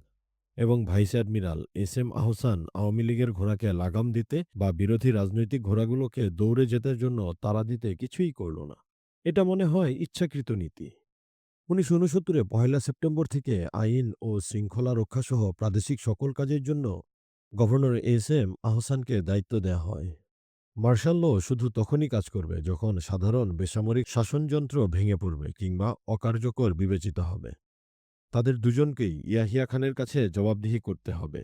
এবং vice admiral S M Ahsan Awami লীগের ঘোড়াকে লাগাম দিতে বা বিরোধী রাজনৈতিক ঘোড়াগুলোকে দৌড়ে যেতে জন্য তাড়া দিতে কিছুই করল না। এটা মনে হয় ইচ্ছাকৃত নীতি। ১৯৬৯-এ ১লা সেপ্টেম্বর থেকে আইন ও শৃঙ্খলা রক্ষাসহ প্রাদেশিক সকল কাজের জন্য গভর্নর এস এম আহসানকে দায়িত্ব দেওয়া হয়। মার্শাল ল শুধু তখনই কাজ করবে যখন সাধারণ বেসামরিক শাসনযন্ত্র ভেঙে পড়বে কিংবা অকার্যকর বিবেচিত হবে। তাদের দুজনকেই ইয়াহিয়া খানের কাছে জবাবদিহি করতে হবে,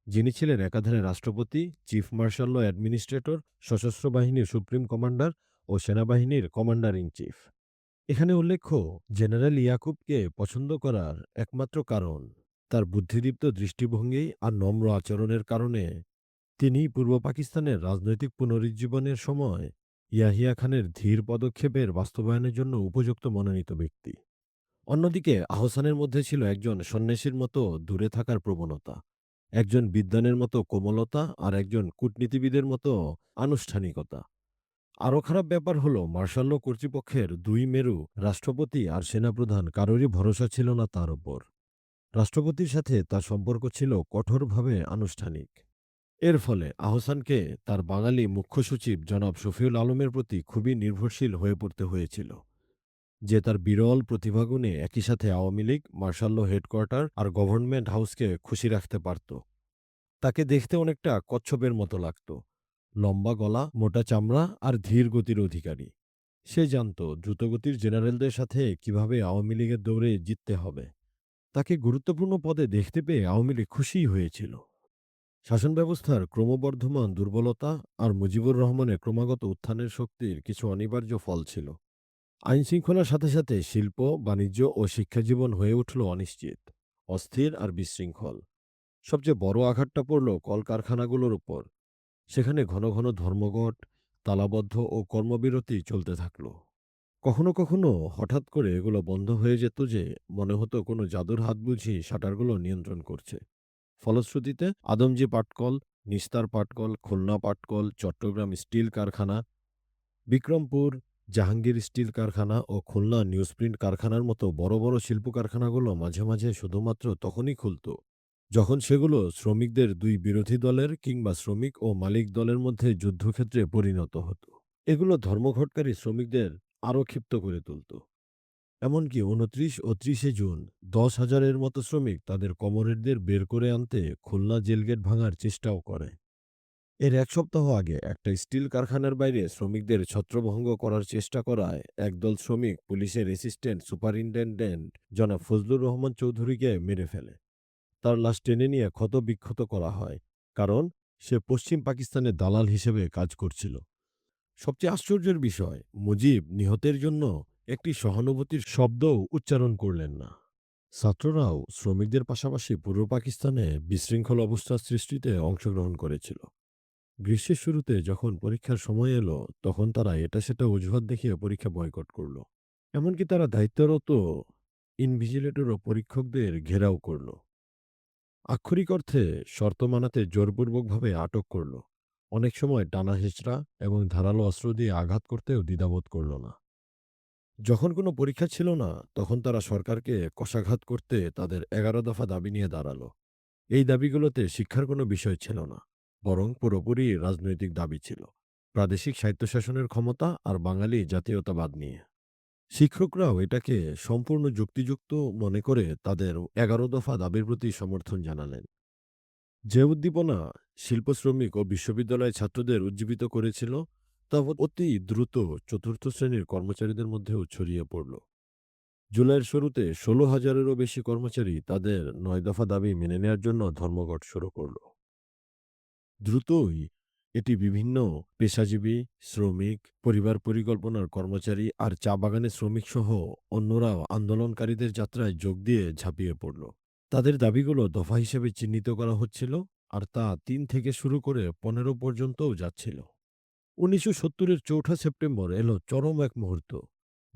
যিনি ছিলেন একাধারে রাষ্ট্রপতি, চিফ মার্শাল ল অ্যাডমিনিস্ট্রেটর, সশস্ত্র বাহিনীর সুপ্রিম কমান্ডার ও সেনাবাহিনীর কমান্ডার ইন চিফ। এখানে উল্লেখ্য, জেনারেল ইয়াকুবকে পছন্দ করার একমাত্র কারণ তার বুদ্ধিদীপ্ত দৃষ্টিভঙ্গি আর নম্র আচরণের কারণে তিনি পূর্ব পাকিস্তানের রাজনৈতিক পুনরুজ্জীবনের সময় ইয়াহিয়া খানের ধীর পদক্ষেপের বাস্তবায়নের জন্য উপযুক্ত মনোনীত ব্যক্তি। অন্যদিকে আহসানের মধ্যে ছিল একজন সন্ন্যাসীর মতো দূরে থাকার প্রবণতা, একজন বিদ্বানের মতো কোমলতা আর একজন কূটনীতিবিদের মতো আনুষ্ঠানিকতা। আরও খারাপ ব্যাপার হলো, মার্শাল ল কর্তৃপক্ষের দুই মেরু রাষ্ট্রপতি আর সেনাপ্রধান কারোরই ভরসা ছিল না তার ওপর। রাষ্ট্রপতির সাথে তার সম্পর্ক ছিল কঠোরভাবে আনুষ্ঠানিক। এর ফলে আহসানকে তার বাঙালি মুখ্য সচিব জনাব শফিউল আলমের প্রতি খুবই নির্ভরশীল হয়ে পড়তে হয়েছিল, যে তার বিরল প্রতিভাগুণে একই সাথে Awami League, martial law headquarter আর গভর্নমেন্ট হাউসকে খুশি রাখতে পারত। তাকে দেখতে অনেকটা কচ্ছপের মতো লাগত, লম্বা গলা, মোটা চামড়া আর ধীর গতির অধিকারী। সে জানত দ্রুতগতির জেনারেলদের সাথে কিভাবে আওয়ামী লীগের দৌড়ে জিততে হবে। তাকে গুরুত্বপূর্ণ পদে দেখতে পেয়ে আওয়ামী লীগ খুশিই হয়েছিল। শাসন ব্যবস্থার ক্রমবর্ধমান দুর্বলতা আর মুজিবুর রহমানের ক্রমাগত উত্থানের শক্তির কিছু অনিবার্য ফল ছিল। আইন শৃঙ্খলার সাথে সাথে শিল্প, বাণিজ্য ও শিক্ষাজীবন হয়ে উঠল অনিশ্চিত, অস্থির আর বিশৃঙ্খল। সবচেয়ে বড় আঘাতটা পড়ল কলকারখানাগুলোর উপর। সেখানে ঘন ঘন ধর্মঘট, তালাবদ্ধ ও কর্মবিরতি চলতে থাকল। কখনো কখনো হঠাৎ করে এগুলো বন্ধ হয়ে যেত যে মনে হতো কোনো জাদুর হাত বুঝি শাটারগুলো নিয়ন্ত্রণ করছে। ফলশ্রুতিতে আদমজী পাটকল, নিস্তার পাটকল, খুলনা পাটকল, চট্টগ্রাম স্টিল কারখানা, বিক্রমপুর জাহাঙ্গীর স্টিল কারখানা ও খুলনা নিউজপ্রিন্ট কারখানার মতো বড় বড় শিল্প কারখানাগুলো মাঝে মাঝে শুধুমাত্র তখনই খুলত যখন সেগুলো শ্রমিকদের দুই বিরোধী দলের কিংবা শ্রমিক ও মালিক দলের মধ্যে যুদ্ধক্ষেত্রে পরিণত হতো। এগুলো ধর্মঘটকারী শ্রমিকদের আরও ক্ষিপ্ত করে তুলত। এমনকি ২৯ ও ৩০ জুন ১০,০০০-এর মতো শ্রমিক তাদের কমরেডদের বের করে আনতে খুলনা জেলগেট ভাঙার চেষ্টাও করে। এর ১ সপ্তাহ আগে একটা স্টিল কারখানার বাইরে শ্রমিকদের ছত্রভঙ্গ করার চেষ্টা করায় একদল শ্রমিক পুলিশের অ্যাসিস্ট্যান্ট সুপারিনটেনডেন্ট জনাব ফজলুর রহমান চৌধুরীকে মেরে ফেলে। তার লাশ টেনে নিয়ে ক্ষতবিক্ষত করা হয়। কারণ সে পশ্চিম পাকিস্তানের দালাল হিসেবে কাজ করছিল। সবচেয়ে আশ্চর্যের বিষয়, মুজিব নিহতের জন্য একটি সহানুভূতির শব্দও উচ্চারণ করলেন না। ছাত্ররাও শ্রমিকদের পাশাপাশি পূর্ব পাকিস্তানে বিশৃঙ্খল অবস্থা সৃষ্টিতে অংশগ্রহণ করেছিল। গ্রীষ্মের শুরুতে যখন পরীক্ষার সময় এলো, তখন তারা এটা সেটা অজুহাত দেখিয়ে পরীক্ষা বয়কট করল। এমনকি তারা দায়িত্বরত ইনভিজিলেটর ও পরীক্ষকদের ঘেরাও করল। আক্ষরিক অর্থে শর্ত মানাতে জোরপূর্বকভাবে আটক করল। অনেক সময় টানা হেঁচড়া এবং ধারালো অস্ত্র দিয়ে আঘাত করতেও দ্বিধাবোধ করল না। যখন কোনো পরীক্ষা ছিল না, তখন তারা সরকারকে কশাঘাত করতে তাদের ১১ দফা দাবি নিয়ে দাঁড়ালো। এই দাবিগুলোতে শিক্ষার কোনো বিষয় ছিল না, বরং পুরোপুরি রাজনৈতিক দাবি ছিল। প্রাদেশিক স্বায়ত্তশাসনের ক্ষমতা আর বাঙালি জাতীয়তাবাদ নিয়ে। শিক্ষকরাও এটাকে সম্পূর্ণ যুক্তিযুক্ত মনে করে তাদের ১১ দফা দাবির প্রতি সমর্থন জানালেন। যে উদ্দীপনা শিল্প শ্রমিক ও বিশ্ববিদ্যালয়ের ছাত্রদের উজ্জীবিত করেছিল, তা অতি দ্রুত চতুর্থ শ্রেণীর কর্মচারীদের মধ্যেও ছড়িয়ে পড়ল। জুলাইয়ের শুরুতে ১৬,০০০-এরও বেশি কর্মচারী তাদের ৯ দফা দাবি মেনে নেয়ার জন্য ধর্মঘট শুরু করল। দ্রুতই এটি বিভিন্ন পেশাজীবী, শ্রমিক, পরিবার পরিকল্পনার কর্মচারী আর চা বাগানের শ্রমিকসহ অন্যরাও আন্দোলনকারীদের যাত্রায় যোগ দিয়ে ঝাঁপিয়ে পড়ল। তাদের দাবিগুলো দফা হিসেবে চিহ্নিত করা হচ্ছিল, আর তা ৩ থেকে শুরু করে ১৫ পর্যন্তও যাচ্ছিল। ১৯৭০-এর ৪ঠা সেপ্টেম্বর এলো চরম এক মুহূর্ত,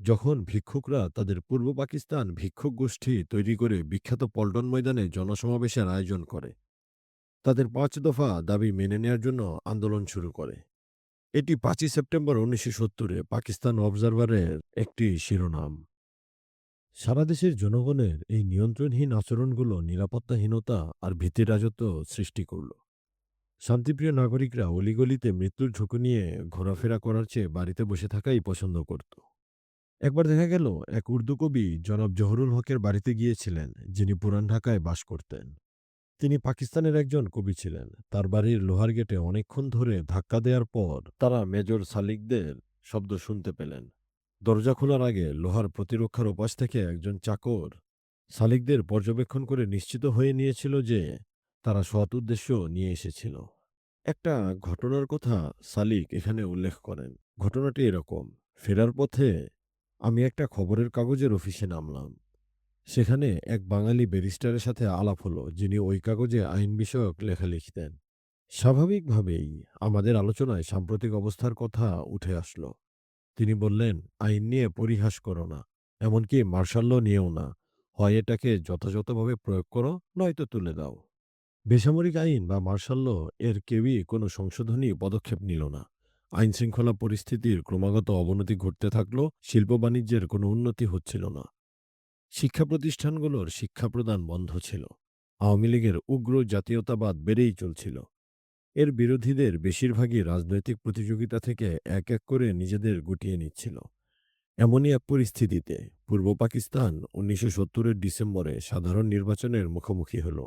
যখন ভিক্ষুকরা তাদের পূর্ব পাকিস্তান ভিক্ষুক গোষ্ঠী তৈরি করে বিখ্যাত পল্টন ময়দানে জনসমাবেশের আয়োজন করে। তাদের ৫ দফা দাবি মেনে নেয়ার জন্য আন্দোলন শুরু করে। এটি ৫ই সেপ্টেম্বর ১৯৭০-এ পাকিস্তান অবজারভারের একটি শিরোনাম। সারা দেশের জনগণের এই নিয়ন্ত্রণহীন আচরণগুলো নিরাপত্তাহীনতা আর ভীতির রাজত্ব সৃষ্টি করল। শান্তিপ্রিয় নাগরিকরা অলিগলিতে মৃত্যুর ঝুঁকি নিয়ে ঘোরাফেরা করার চেয়ে বাড়িতে বসে থাকাই পছন্দ করত। একবার দেখা গেল, এক উর্দু কবি জনাব জহুরুল হকের বাড়িতে গিয়েছিলেন, যিনি পুরান ঢাকায় বাস করতেন। তিনি পাকিস্তানের একজন কবি ছিলেন। তার বাড়ির লোহার গেটে অনেকক্ষণ ধরে ধাক্কা দেওয়ার পর তারা মেজর সালিকদের শব্দ শুনতে পেলেন। দরজা খোলার আগে লোহার প্রতিরক্ষার ওপাশ থেকে একজন চাকর সালিকদের পর্যবেক্ষণ করে নিশ্চিত হয়ে নিয়েছিল যে তারা সৎ উদ্দেশ্য নিয়ে এসেছিল। একটা ঘটনার কথা সালিক এখানে উল্লেখ করেন। ঘটনাটি এরকম: ফেরার পথে আমি একটা খবরের কাগজের অফিসে নামলাম। সেখানে এক বাঙালি ব্যারিস্টারের সাথে আলাপ হলো, যিনি ওই কাগজে আইন বিষয়ক লেখা লিখতেন। স্বাভাবিকভাবেই আমাদের আলোচনায় সাম্প্রতিক অবস্থার কথা উঠে আসলো। তিনি বললেন, আইন নিয়ে পরিহাস করো না, এমনকি মার্শাল ল নিয়েও না। হয় এটাকে যথাযথভাবে প্রয়োগ করো, নয়তো তুলে দাও। বেসামরিক আইন বা মার্শাল ল এর কেউই কোনো সংশোধনী পদক্ষেপ নিল না। আইন শৃঙ্খলা পরিস্থিতির ক্রমাগত অবনতি ঘটতে থাকলো, শিল্প বাণিজ্যের কোনো উন্নতি হচ্ছিল না। শিক্ষা প্রতিষ্ঠানগুলোর শিক্ষা প্রদান বন্ধ ছিল। আওয়ামী লীগের উগ্র জাতীয়তাবাদ বেড়েই চলছিল। এর বিরোধীদের বেশিরভাগই রাজনৈতিক প্রতিযোগিতা থেকে এক এক করে নিজেদের গুটিয়ে নিচ্ছিল। এমনই এক পরিস্থিতিতে পূর্ব পাকিস্তান ১৯৭০-এর ডিসেম্বরে সাধারণ নির্বাচনের মুখোমুখি হল।